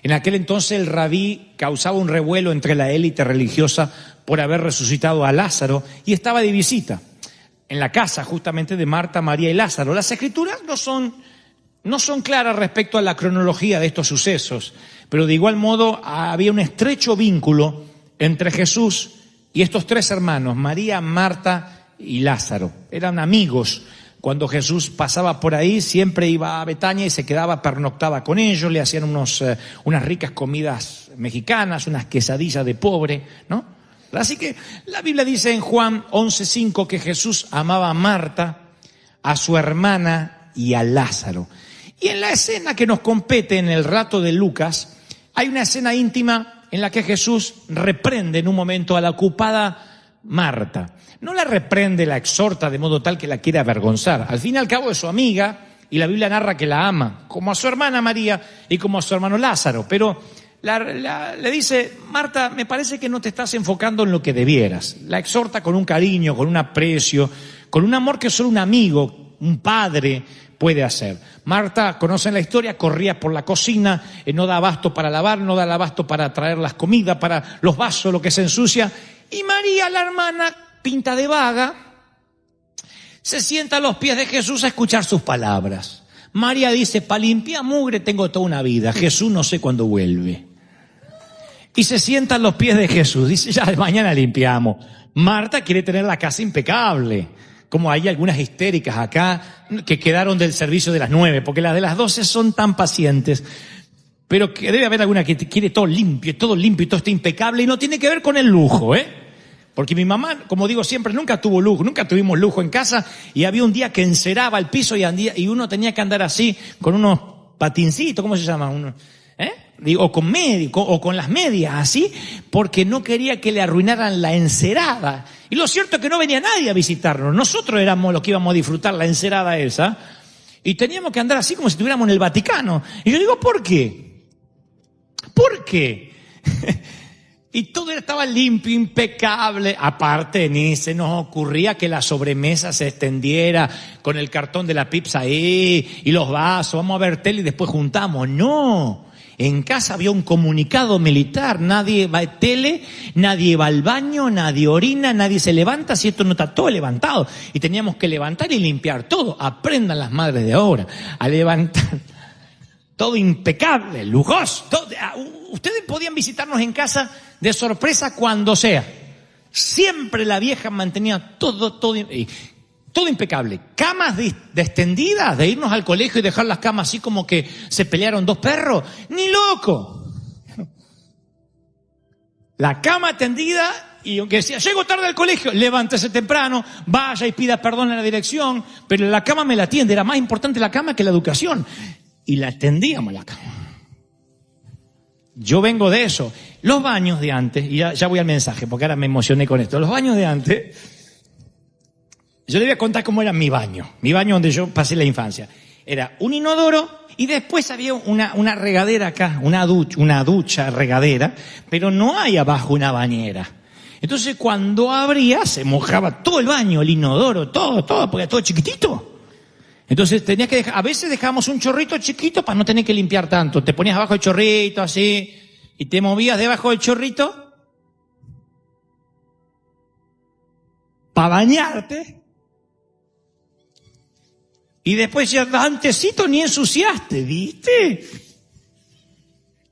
En aquel entonces el rabí causaba un revuelo entre la élite religiosa por haber resucitado a Lázaro, y estaba de visita en la casa justamente de Marta, María y Lázaro. Las Escrituras no son claras respecto a la cronología de estos sucesos, pero de igual modo había un estrecho vínculo entre Jesús y estos tres hermanos, María, Marta y Lázaro. Eran amigos. Cuando Jesús pasaba por ahí, siempre iba a Betania y se quedaba, pernoctaba con ellos, le hacían unas ricas comidas mexicanas, unas quesadillas de pobre, ¿no? Así que la Biblia dice en Juan 11:5 que Jesús amaba a Marta, a su hermana y a Lázaro. Y en la escena que nos compete en el relato de Lucas, hay una escena íntima en la que Jesús reprende en un momento a la ocupada Marta. No la reprende, la exhorta de modo tal que la quiere avergonzar. Al fin y al cabo es su amiga y la Biblia narra que la ama, como a su hermana María y como a su hermano Lázaro. Pero le dice, Marta, me parece que no te estás enfocando en lo que debieras. La exhorta con un cariño, con un aprecio, con un amor que solo un amigo, un padre puede hacer. Marta, conocen la historia, corría por la cocina, no da abasto para lavar, no da abasto para traer las comidas, para los vasos, lo que se ensucia. Y María, la hermana, pinta de vaga, se sienta a los pies de Jesús a escuchar sus palabras. María dice, para limpiar mugre tengo toda una vida, Jesús no sé cuándo vuelve. Y se sienta a los pies de Jesús, dice, ya mañana limpiamos. Marta quiere tener la casa impecable, como hay algunas histéricas acá que quedaron del servicio de las 9, porque las de las 12 son tan pacientes. Pero que debe haber alguna que quiere todo limpio y todo esté impecable y no tiene que ver con el lujo, Porque mi mamá, como digo siempre, nunca tuvo lujo, nunca tuvimos lujo en casa y había un día que enceraba el piso y uno tenía que andar así con unos patincitos, ¿cómo se llama? O con las medias así, porque no quería que le arruinaran la encerada. Y lo cierto es que no venía nadie a visitarnos, nosotros éramos los que íbamos a disfrutar la encerada esa y teníamos que andar así como si estuviéramos en el Vaticano. Y yo digo, ¿por qué? ¿Por qué? Y todo estaba limpio, impecable. Aparte, ni se nos ocurría que la sobremesa se extendiera con el cartón de la pizza ahí y los vasos, vamos a ver tele y después juntamos. No, en casa había un comunicado militar, nadie va a tele, nadie va al baño, nadie orina, nadie se levanta si esto no está todo levantado. Y teníamos que levantar y limpiar todo. Aprendan las madres de ahora a levantar. Todo impecable, lujoso. Ustedes podían visitarnos en casa de sorpresa cuando sea. Siempre la vieja mantenía todo impecable. Camas extendidas, de irnos al colegio y dejar las camas así como que se pelearon dos perros. ¡Ni loco! La cama tendida y aunque decía, llego tarde al colegio, levántese temprano, vaya y pida perdón en la dirección, pero la cama me la atiende. Era más importante la cama que la educación. Y la extendíamos la cama. Yo vengo de eso. Los baños de antes, y ya voy al mensaje, porque ahora me emocioné con esto. Los baños de antes, yo le voy a contar cómo era mi baño donde yo pasé la infancia. Era un inodoro y después había una regadera acá, una ducha regadera, pero no hay abajo una bañera. Entonces cuando abría se mojaba todo el baño, el inodoro, todo, porque era todo chiquitito. Entonces tenías que a veces dejábamos un chorrito chiquito para no tener que limpiar tanto. Te ponías abajo el chorrito así y te movías debajo del chorrito para bañarte. Y después ya antesito ni ensuciaste, ¿viste?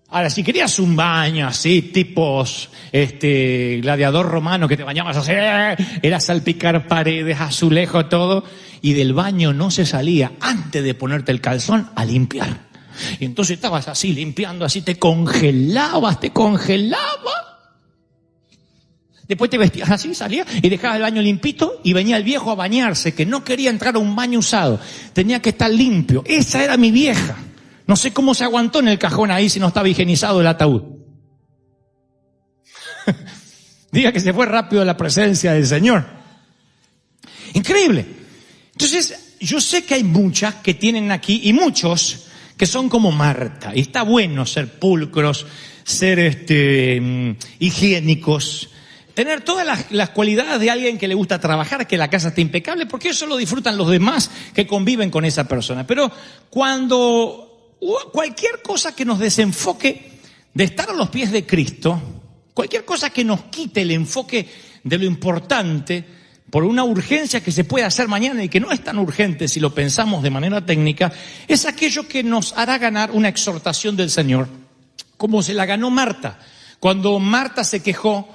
Ahora, si querías un baño así, tipos gladiador romano, que te bañabas así, era salpicar paredes, azulejos, todo, y del baño no se salía antes de ponerte el calzón a limpiar. Y entonces estabas así limpiando, así te congelabas. Después te vestías así, salías y dejabas el baño limpito y venía el viejo a bañarse, que no quería entrar a un baño usado, tenía que estar limpio. Esa era mi vieja. No sé cómo se aguantó en el cajón ahí si no estaba higienizado el ataúd. Diga que se fue rápido a la presencia del Señor. Increíble. Entonces, yo sé que hay muchas que tienen aquí y muchos que son como Marta. Y está bueno ser pulcros, ser higiénicos, tener todas las cualidades de alguien que le gusta trabajar, que la casa esté impecable, porque eso lo disfrutan los demás que conviven con esa persona. Pero cuando cualquier cosa que nos desenfoque de estar a los pies de Cristo, cualquier cosa que nos quite el enfoque de lo importante por una urgencia que se puede hacer mañana y que no es tan urgente si lo pensamos de manera técnica, es aquello que nos hará ganar una exhortación del Señor, como se la ganó Marta. Cuando Marta se quejó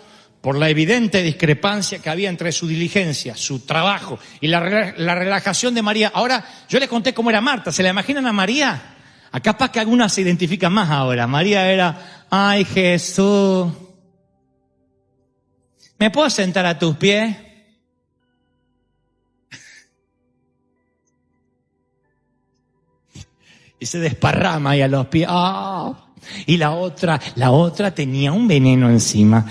por la evidente discrepancia que había entre su diligencia, su trabajo y la relajación de María. Ahora, yo les conté cómo era Marta. ¿Se la imaginan a María? A capaz que algunas se identifican más ahora. María era, ay Jesús, ¿me puedo sentar a tus pies? Y se desparrama ahí a los pies. ¡Ah! Y la otra tenía un veneno encima.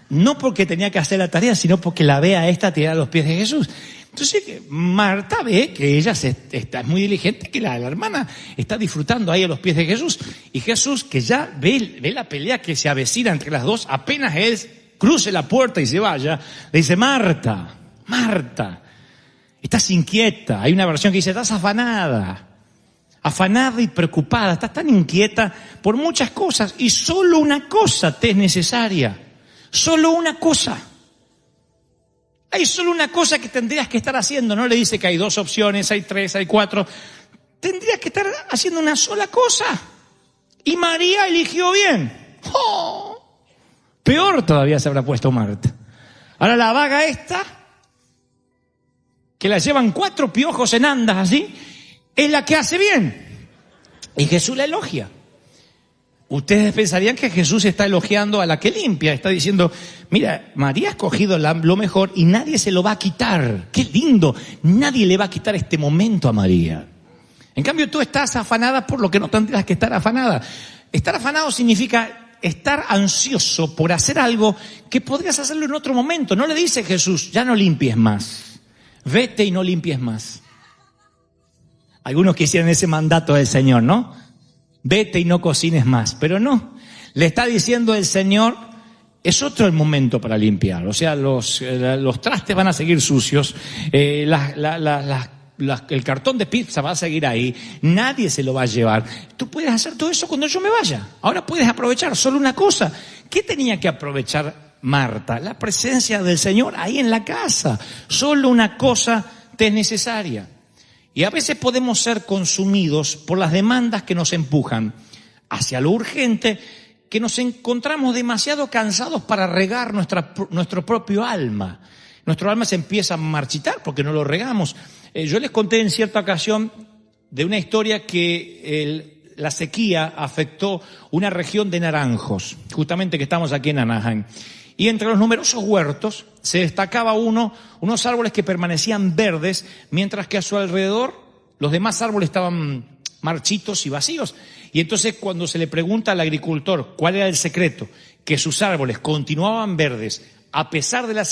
No porque tenía que hacer la tarea, sino porque la ve a esta tirar a los pies de Jesús. Entonces Marta ve que ella es muy diligente, que la hermana está disfrutando ahí a los pies de Jesús. Y Jesús, que ya ve la pelea que se avecina entre las dos, apenas él cruce la puerta y se vaya, le dice, Marta, Marta, estás inquieta. Hay una versión que dice, estás afanada y preocupada, estás tan inquieta por muchas cosas y solo una cosa te es necesaria. Solo una cosa. Hay solo una cosa que tendrías que estar haciendo. No le dice que hay 2 opciones, hay 3, hay 4. Tendrías que estar haciendo una sola cosa. Y María eligió bien. ¡Oh! Peor todavía se habrá puesto Marta. Ahora la vaga esta, que la llevan 4 piojos en andas así, es la que hace bien. Y Jesús la elogia. Ustedes pensarían que Jesús está elogiando a la que limpia, está diciendo, mira, María ha escogido lo mejor y nadie se lo va a quitar. ¡Qué lindo! Nadie le va a quitar este momento a María. En cambio, tú estás afanada por lo que no tendrías que estar afanada. Estar afanado significa estar ansioso por hacer algo que podrías hacerlo en otro momento. No le dice Jesús, ya no limpies más. Vete y no limpies más. Algunos quisieran ese mandato del Señor, ¿no? Vete y no cocines más. Pero no, le está diciendo el Señor, es otro el momento para limpiar. O sea, los trastes van a seguir sucios, el cartón de pizza va a seguir ahí, nadie se lo va a llevar. Tú puedes hacer todo eso cuando yo me vaya. Ahora puedes aprovechar solo una cosa. ¿Qué tenía que aprovechar Marta? La presencia del Señor ahí en la casa. Solo una cosa te es necesaria. Y a veces podemos ser consumidos por las demandas que nos empujan hacia lo urgente, que nos encontramos demasiado cansados para regar nuestro propio alma. Nuestro alma se empieza a marchitar porque no lo regamos. Yo les conté en cierta ocasión de una historia que la sequía afectó una región de naranjos, justamente que estamos aquí en Anaheim. Y entre los numerosos huertos se destacaba unos árboles que permanecían verdes, mientras que a su alrededor los demás árboles estaban marchitos y vacíos. Y entonces cuando se le pregunta al agricultor cuál era el secreto, que sus árboles continuaban verdes a pesar de la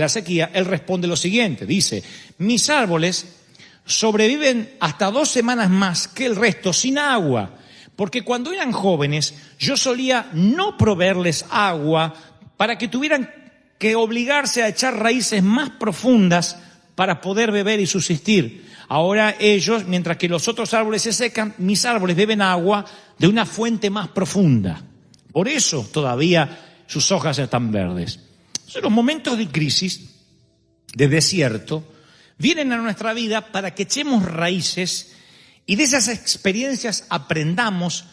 sequía, él responde lo siguiente, dice, mis árboles sobreviven hasta 2 semanas más que el resto sin agua, porque cuando eran jóvenes yo solía no proveerles agua para que tuvieran que obligarse a echar raíces más profundas para poder beber y subsistir. Ahora ellos, mientras que los otros árboles se secan, mis árboles beben agua de una fuente más profunda. Por eso todavía sus hojas están verdes. Entonces, los momentos de crisis, de desierto, vienen a nuestra vida para que echemos raíces y de esas experiencias aprendamos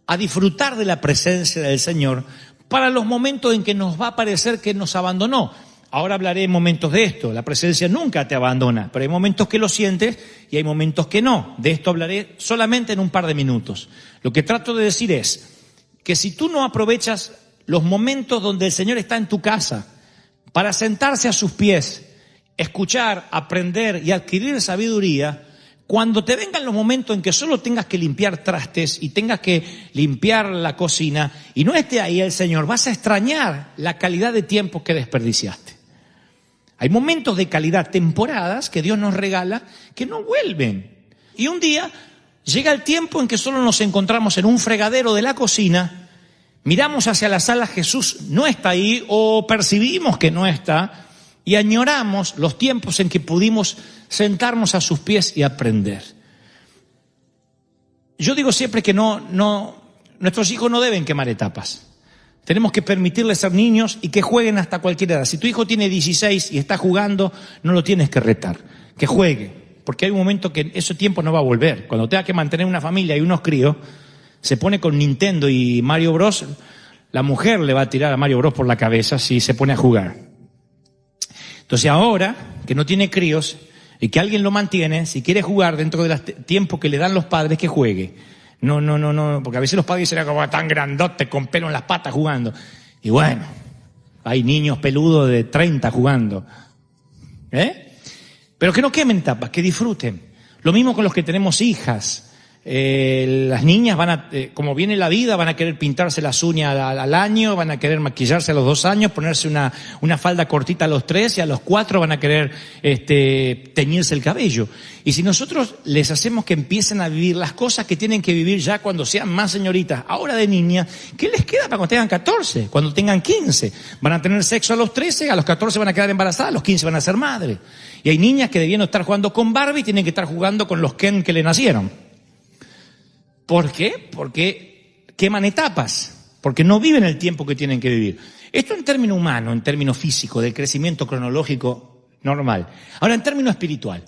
a disfrutar de la presencia del Señor para los momentos en que nos va a parecer que nos abandonó. Ahora hablaré en momentos de esto. La presencia nunca te abandona, pero hay momentos que lo sientes y hay momentos que no. De esto hablaré solamente en un par de minutos. Lo que trato de decir es que si tú no aprovechas los momentos donde el Señor está en tu casa para sentarse a sus pies, escuchar, aprender y adquirir sabiduría, cuando te vengan los momentos en que solo tengas que limpiar trastes y tengas que limpiar la cocina y no esté ahí el Señor, vas a extrañar la calidad de tiempo que desperdiciaste. Hay momentos de calidad, temporadas que Dios nos regala que no vuelven. Y un día llega el tiempo en que solo nos encontramos en un fregadero de la cocina, miramos hacia la sala, Jesús no está ahí o percibimos que no está y añoramos los tiempos en que pudimos sentarnos a sus pies y aprender. Yo digo siempre que nuestros hijos no deben quemar etapas. Tenemos que permitirles ser niños y que jueguen hasta cualquier edad. Si tu hijo tiene 16 y está jugando, no lo tienes que retar, que juegue, porque hay un momento que ese tiempo no va a volver. Cuando tenga que mantener una familia y unos críos, se pone con Nintendo y Mario Bros, la mujer le va a tirar a Mario Bros por la cabeza si se pone a jugar. Entonces ahora, que no tiene críos y que alguien lo mantiene, si quiere jugar dentro del tiempo que le dan los padres, que juegue. No, porque a veces los padres dicen como tan grandote con pelo en las patas jugando. Y bueno, hay niños peludos de 30 jugando. Pero que no quemen etapas, que disfruten. Lo mismo con los que tenemos hijas. Las niñas van a, como viene la vida, van a querer pintarse las uñas al año, van a querer maquillarse a los 2 años, ponerse una falda cortita a los 3 y a los 4 van a querer teñirse el cabello. Y si nosotros les hacemos que empiecen a vivir las cosas que tienen que vivir ya cuando sean más señoritas, ahora de niña, ¿qué les queda para cuando tengan 14, cuando tengan 15? Van a tener sexo a los 13, a los 14 van a quedar embarazadas, a los 15 van a ser madres. Y hay niñas que debiendo estar jugando con Barbie y tienen que estar jugando con los Ken que le nacieron. ¿Por qué? Porque queman etapas, porque no viven el tiempo que tienen que vivir. Esto en término humano, en término físico, del crecimiento cronológico normal. Ahora, en término espiritual,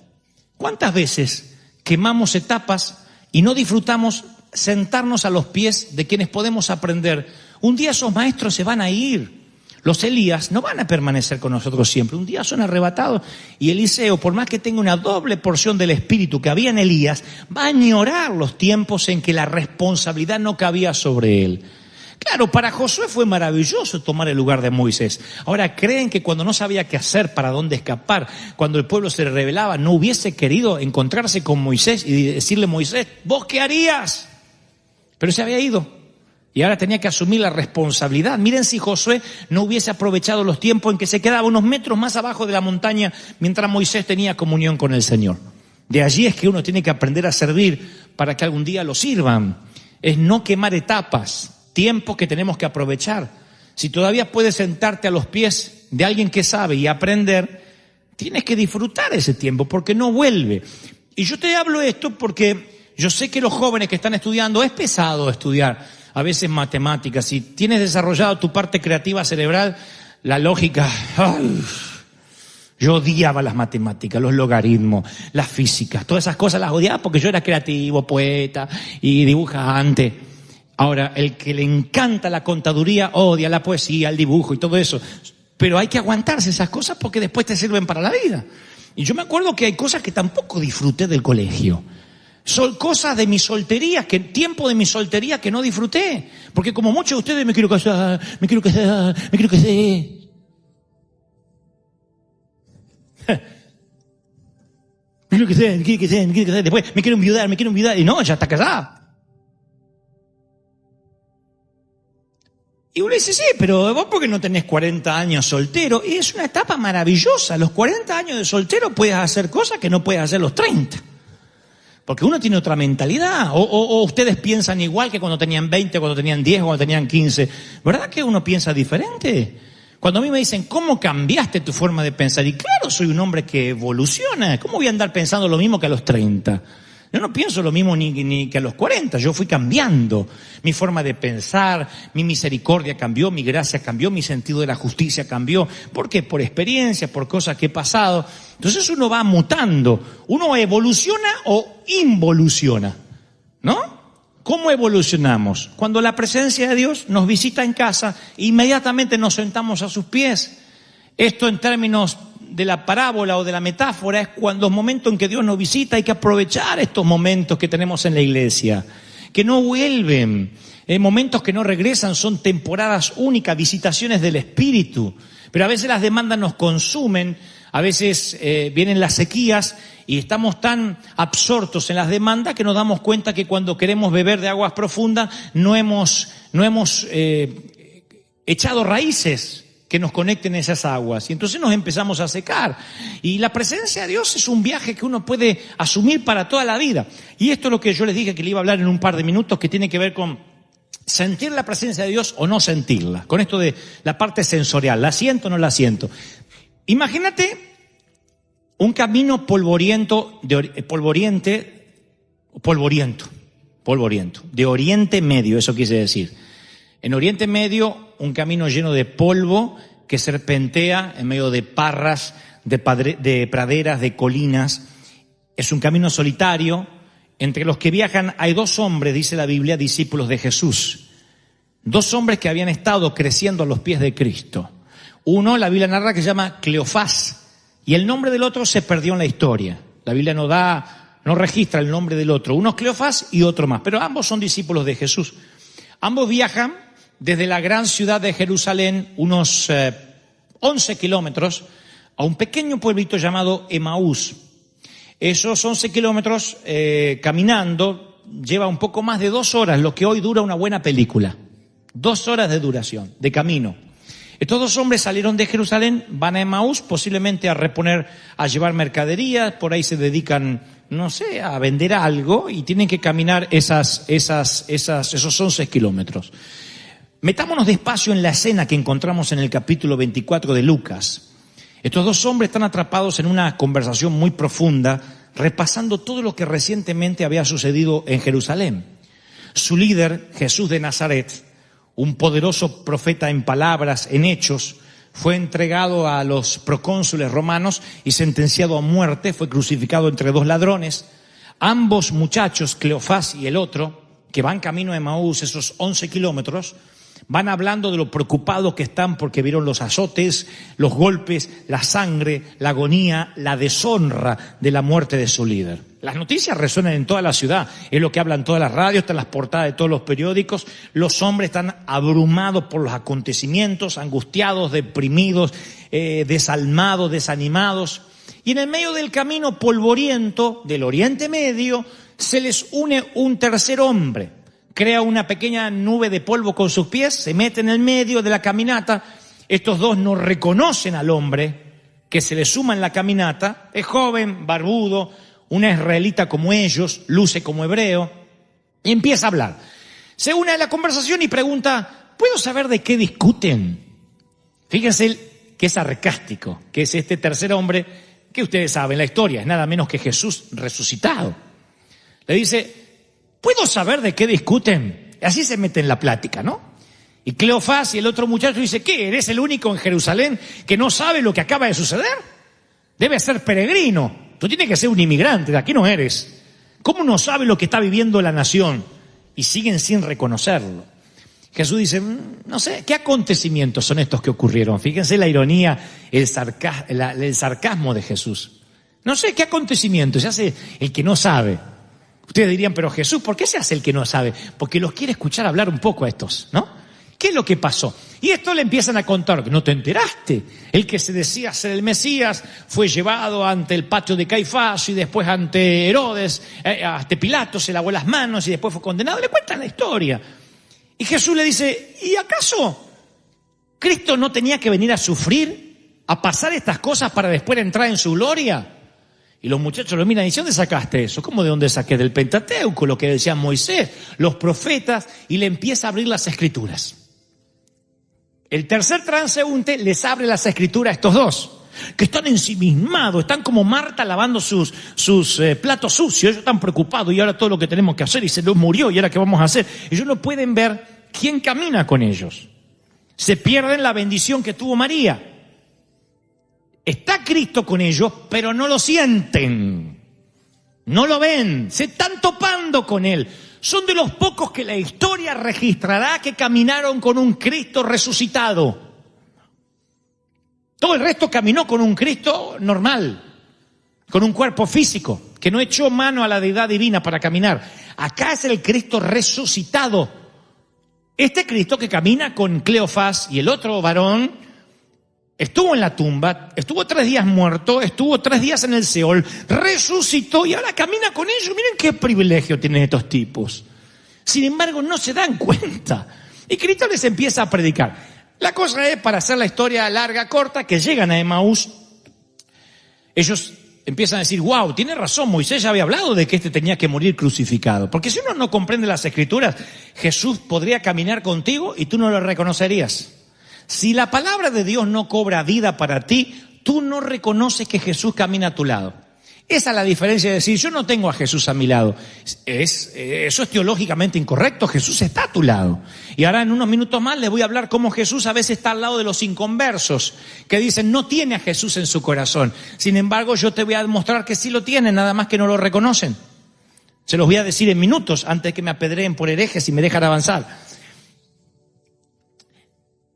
¿cuántas veces quemamos etapas y no disfrutamos sentarnos a los pies de quienes podemos aprender? Un día esos maestros se van a ir. Los Elías no van a permanecer con nosotros siempre. Un día son arrebatados y Eliseo, por más que tenga una doble porción del espíritu que había en Elías, va a añorar los tiempos en que la responsabilidad no cabía sobre él. Claro, para Josué fue maravilloso tomar el lugar de Moisés. Ahora, ¿creen que cuando no sabía qué hacer, para dónde escapar, cuando el pueblo se le rebelaba, no hubiese querido encontrarse con Moisés y decirle: Moisés, ¿vos qué harías? Pero se había ido. Y ahora tenía que asumir la responsabilidad. Miren si Josué no hubiese aprovechado los tiempos en que se quedaba unos metros más abajo de la montaña mientras Moisés tenía comunión con el Señor. De allí es que uno tiene que aprender a servir para que algún día lo sirvan. Es no quemar etapas, tiempos que tenemos que aprovechar. Si todavía puedes sentarte a los pies de alguien que sabe y aprender, tienes que disfrutar ese tiempo porque no vuelve. Y yo te hablo esto porque yo sé que los jóvenes que están estudiando, es pesado estudiar a veces matemáticas. Si tienes desarrollado tu parte creativa cerebral, la lógica, yo odiaba las matemáticas, los logaritmos, las físicas, todas esas cosas las odiaba porque yo era creativo, poeta y dibujante. Ahora, el que le encanta la contaduría odia la poesía, el dibujo y todo eso. Pero hay que aguantarse esas cosas porque después te sirven para la vida. Y yo me acuerdo que hay cosas que tampoco disfruté del colegio. Son cosas de mi soltería, tiempo de mi soltería que no disfruté. Porque como muchos de ustedes me quiero casar. Me quiero casar. Después me quiero enviudar. Y no, ya está casada. Y uno dice, sí, pero vos porque no tenés 40 años soltero. Y es una etapa maravillosa. Los 40 años de soltero puedes hacer cosas que no puedes hacer los 30. Porque uno tiene otra mentalidad. O ustedes piensan igual que cuando tenían 20, cuando tenían 10, cuando tenían 15. ¿Verdad que uno piensa diferente? Cuando a mí me dicen, ¿cómo cambiaste tu forma de pensar? Y claro, soy un hombre que evoluciona. ¿Cómo voy a andar pensando lo mismo que a los 30? Yo no pienso lo mismo ni que a los 40. Yo fui cambiando mi forma de pensar, mi misericordia cambió, mi gracia cambió, mi sentido de la justicia cambió. ¿Por qué? Por experiencia, por cosas que he pasado. Entonces uno va mutando. Uno evoluciona o involuciona, ¿no? ¿Cómo evolucionamos? Cuando la presencia de Dios nos visita en casa, inmediatamente nos sentamos a sus pies. Esto en términos de la parábola o de la metáfora es cuando los momentos en que Dios nos visita hay que aprovechar estos momentos que tenemos en la iglesia, que no vuelven, momentos que no regresan, son temporadas únicas, visitaciones del Espíritu. Pero a veces las demandas nos consumen, a veces vienen las sequías y estamos tan absortos en las demandas que nos damos cuenta que cuando queremos beber de aguas profundas no hemos echado raíces que nos conecten esas aguas. Y entonces nos empezamos a secar. Y la presencia de Dios es un viaje que uno puede asumir para toda la vida. Y esto es lo que yo les dije que le iba a hablar en un par de minutos, que tiene que ver con sentir la presencia de Dios o no sentirla. Con esto de la parte sensorial, ¿la siento o no la siento? Imagínate un camino polvoriento, de Oriente Medio, eso quise decir. En Oriente Medio, un camino lleno de polvo que serpentea en medio de parras, de praderas, de colinas. Es un camino solitario. Entre los que viajan hay 2 hombres, dice la Biblia, discípulos de Jesús. 2 hombres que habían estado creciendo a los pies de Cristo. Uno, la Biblia narra, que se llama Cleofás, y el nombre del otro se perdió en la historia. La Biblia no registra el nombre del otro. Uno es Cleofás y otro más, pero ambos son discípulos de Jesús. Ambos viajan desde la gran ciudad de Jerusalén, unos 11 kilómetros, a un pequeño pueblito llamado Emaús. Esos 11 kilómetros caminando lleva un poco más de 2 horas, lo que hoy dura una buena película. 2 horas de duración, de camino. Estos 2 hombres salieron de Jerusalén, van a Emaús, posiblemente a llevar mercaderías, por ahí se dedican, no sé, a vender algo y tienen que caminar esos 11 kilómetros. Metámonos despacio en la escena que encontramos en el capítulo 24 de Lucas. Estos 2 hombres están atrapados en una conversación muy profunda, repasando todo lo que recientemente había sucedido en Jerusalén. Su líder, Jesús de Nazaret, un poderoso profeta en palabras, en hechos, fue entregado a los procónsules romanos y sentenciado a muerte, fue crucificado entre 2 ladrones. Ambos muchachos, Cleofás y el otro, que van camino a Emaús, esos 11 kilómetros, van hablando de lo preocupados que están porque vieron los azotes, los golpes, la sangre, la agonía, la deshonra de la muerte de su líder. Las noticias resuenan en toda la ciudad, es lo que hablan todas las radios, están las portadas de todos los periódicos. Los hombres están abrumados por los acontecimientos, angustiados, deprimidos, desalmados, desanimados. Y en el medio del camino polvoriento del Oriente Medio se les une un tercer hombre. Crea una pequeña nube de polvo con sus pies, se mete en el medio de la caminata. Estos 2 no reconocen al hombre que se les suma en la caminata. Es joven, barbudo, un israelita como ellos, luce como hebreo, y empieza a hablar. Se une a la conversación y pregunta, ¿puedo saber de qué discuten? Fíjense que es sarcástico, que es este tercer hombre, que ustedes saben la historia, es nada menos que Jesús resucitado. Le dice, ¿puedo saber de qué discuten? Así se mete en la plática, ¿no? Y Cleofás y el otro muchacho dice, ¿qué? ¿Eres el único en Jerusalén que no sabe lo que acaba de suceder? Debe ser peregrino. Tú tienes que ser un inmigrante, de aquí no eres. ¿Cómo no sabes lo que está viviendo la nación? Y siguen sin reconocerlo. Jesús dice, no sé, ¿qué acontecimientos son estos que ocurrieron? Fíjense la ironía, el sarcasmo de Jesús. No sé, ¿qué acontecimientos? Se hace el que no sabe. Ustedes dirían, pero Jesús, ¿por qué se hace el que no sabe? Porque los quiere escuchar hablar un poco a estos, ¿no? ¿Qué es lo que pasó? Y esto le empiezan a contar, que no te enteraste. El que se decía ser el Mesías fue llevado ante el patio de Caifás y después ante Herodes, ante Pilato, se lavó las manos y después fue condenado. Le cuentan la historia. Y Jesús le dice, ¿y acaso Cristo no tenía que venir a sufrir, a pasar estas cosas para después entrar en su gloria? Y los muchachos lo miran y dicen, ¿dónde sacaste eso? ¿Cómo de dónde saqué? Del Pentateuco, lo que decían Moisés, los profetas, y le empieza a abrir las Escrituras. El tercer transeúnte les abre las Escrituras a estos 2, que están ensimismados, están como Marta lavando sus platos sucios, ellos están preocupados y ahora todo lo que tenemos que hacer y se nos murió y ahora qué vamos a hacer. Ellos no pueden ver quién camina con ellos. Se pierden la bendición que tuvo María. Está Cristo con ellos, pero no lo sienten, no lo ven, se están topando con Él. Son de los pocos que la historia registrará que caminaron con un Cristo resucitado. Todo el resto caminó con un Cristo normal, con un cuerpo físico, que no echó mano a la deidad divina para caminar. Acá es el Cristo resucitado. Este Cristo que camina con Cleofás y el otro varón, estuvo en la tumba, estuvo 3 días muerto, estuvo 3 días en el Seol, resucitó y ahora camina con ellos. Miren qué privilegio tienen estos tipos. Sin embargo, no se dan cuenta. Y Cristo les empieza a predicar. La cosa es, para hacer la historia larga, corta, que llegan a Emaús. Ellos empiezan a decir, wow, tiene razón, Moisés ya había hablado de que este tenía que morir crucificado. Porque si uno no comprende las Escrituras, Jesús podría caminar contigo y tú no lo reconocerías. Si la palabra de Dios no cobra vida para ti, tú no reconoces que Jesús camina a tu lado. Esa es la diferencia de decir, yo no tengo a Jesús a mi lado. Eso es teológicamente incorrecto, Jesús está a tu lado. Y ahora en unos minutos más les voy a hablar cómo Jesús a veces está al lado de los inconversos, que dicen no tiene a Jesús en su corazón. Sin embargo, yo te voy a demostrar que sí lo tienen, nada más que no lo reconocen. Se los voy a decir en minutos, antes de que me apedreen por herejes y me dejan avanzar.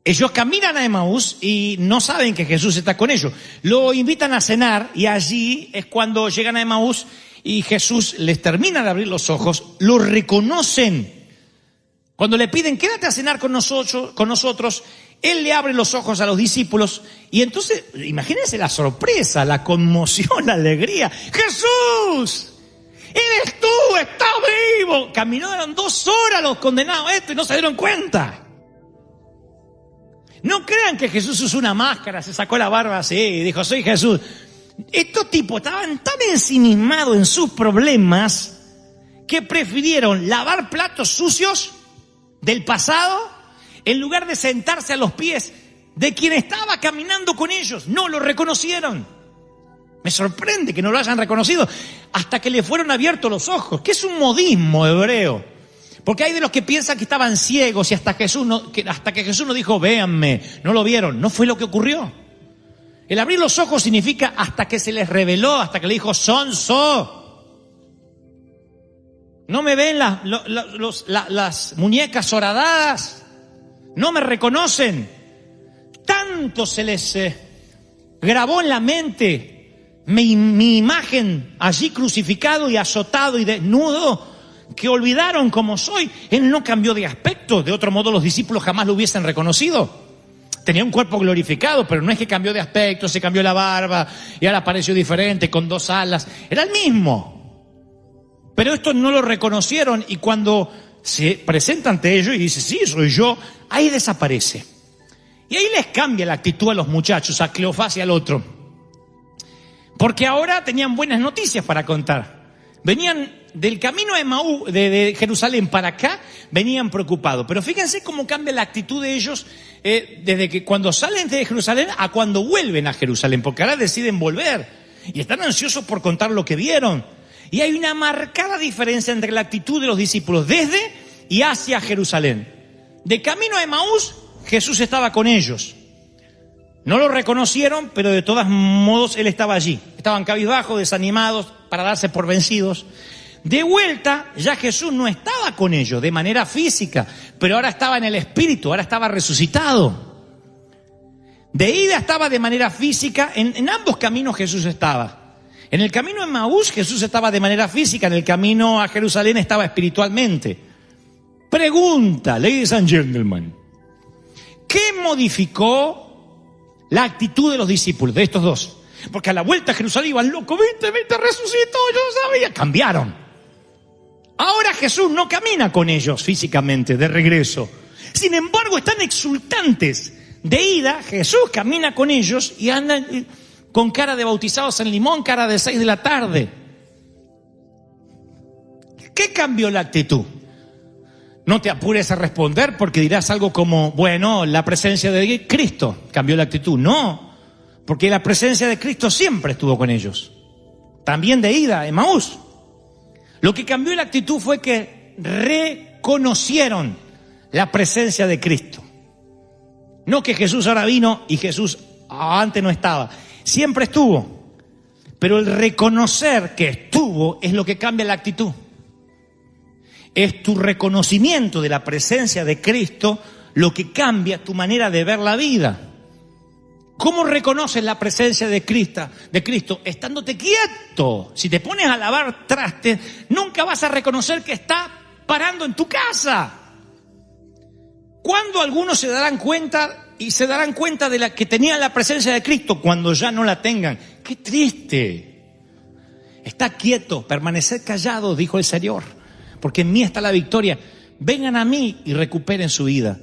Ellos caminan a Emaús y no saben que Jesús está con ellos. Lo invitan a cenar y allí es cuando llegan a Emaús y Jesús les termina de abrir los ojos, lo reconocen. Cuando le piden, quédate a cenar con nosotros, Él le abre los ojos a los discípulos y entonces, imagínense la sorpresa, la conmoción, la alegría. ¡Jesús! ¡Eres tú! ¡Estás vivo! Caminaron 2 horas los condenados y no se dieron cuenta. No crean que Jesús usó una máscara, se sacó la barba así y dijo, soy Jesús. Estos tipos estaban tan ensimismados en sus problemas que prefirieron lavar platos sucios del pasado en lugar de sentarse a los pies de quien estaba caminando con ellos. No lo reconocieron. Me sorprende que no lo hayan reconocido hasta que le fueron abiertos los ojos, que es un modismo hebreo. Porque hay de los que piensan que estaban ciegos y hasta que Jesús no dijo, véanme, no lo vieron. No fue lo que ocurrió. El abrir los ojos significa hasta que se les reveló, hasta que le dijo, sonso. No me ven las muñecas horadadas, no me reconocen. Tanto se les grabó en la mente mi imagen allí crucificado y azotado y desnudo, que olvidaron cómo soy. Él no cambió de aspecto, de otro modo los discípulos jamás lo hubiesen reconocido. Tenía un cuerpo glorificado, pero no es que cambió de aspecto, se cambió la barba y ahora apareció diferente, con 2 alas. Era el mismo. Pero estos no lo reconocieron y cuando se presenta ante ellos y dice, sí, soy yo, ahí desaparece. Y ahí les cambia la actitud a los muchachos, a Cleofás y al otro. Porque ahora tenían buenas noticias para contar. Venían del camino a Emaús, de Jerusalén para acá, venían preocupados. Pero fíjense cómo cambia la actitud de ellos desde que cuando salen de Jerusalén a cuando vuelven a Jerusalén. Porque ahora deciden volver y están ansiosos por contar lo que vieron. Y hay una marcada diferencia entre la actitud de los discípulos desde y hacia Jerusalén. De camino a Emaús, Jesús estaba con ellos. No lo reconocieron, pero de todos modos Él estaba allí. Estaban cabizbajos, desanimados, para darse por vencidos. De vuelta, ya Jesús no estaba con ellos de manera física, pero ahora estaba en el espíritu, ahora estaba resucitado. De ida estaba de manera física, en ambos caminos Jesús estaba. En el camino a Emaús Jesús estaba de manera física, en el camino a Jerusalén estaba espiritualmente. Pregunta, ladies and gentlemen, ¿qué modificó la actitud de los discípulos, de estos dos? Porque a la vuelta a Jerusalén iban locos, viste, resucitó, yo sabía, cambiaron. Ahora Jesús no camina con ellos físicamente, de regreso. Sin embargo, están exultantes. De ida, Jesús camina con ellos y andan con cara de bautizados en limón, cara de 6 de la tarde. ¿Qué cambió la actitud? No te apures a responder porque dirás algo como, bueno, la presencia de Cristo cambió la actitud. No, porque la presencia de Cristo siempre estuvo con ellos. También de ida, Emaús. Lo que cambió la actitud fue que reconocieron la presencia de Cristo. No que Jesús ahora vino y Jesús antes no estaba. Siempre estuvo, pero el reconocer que estuvo es lo que cambia la actitud. Es tu reconocimiento de la presencia de Cristo lo que cambia tu manera de ver la vida. ¿Cómo reconoces la presencia de Cristo? Estándote quieto. Si te pones a lavar trastes, nunca vas a reconocer que está parando en tu casa. ¿Cuándo algunos se darán cuenta de que tenían la presencia de Cristo cuando ya no la tengan? ¡Qué triste! Está quieto, permaneced callados, dijo el Señor, porque en mí está la victoria. Vengan a mí y recuperen su vida.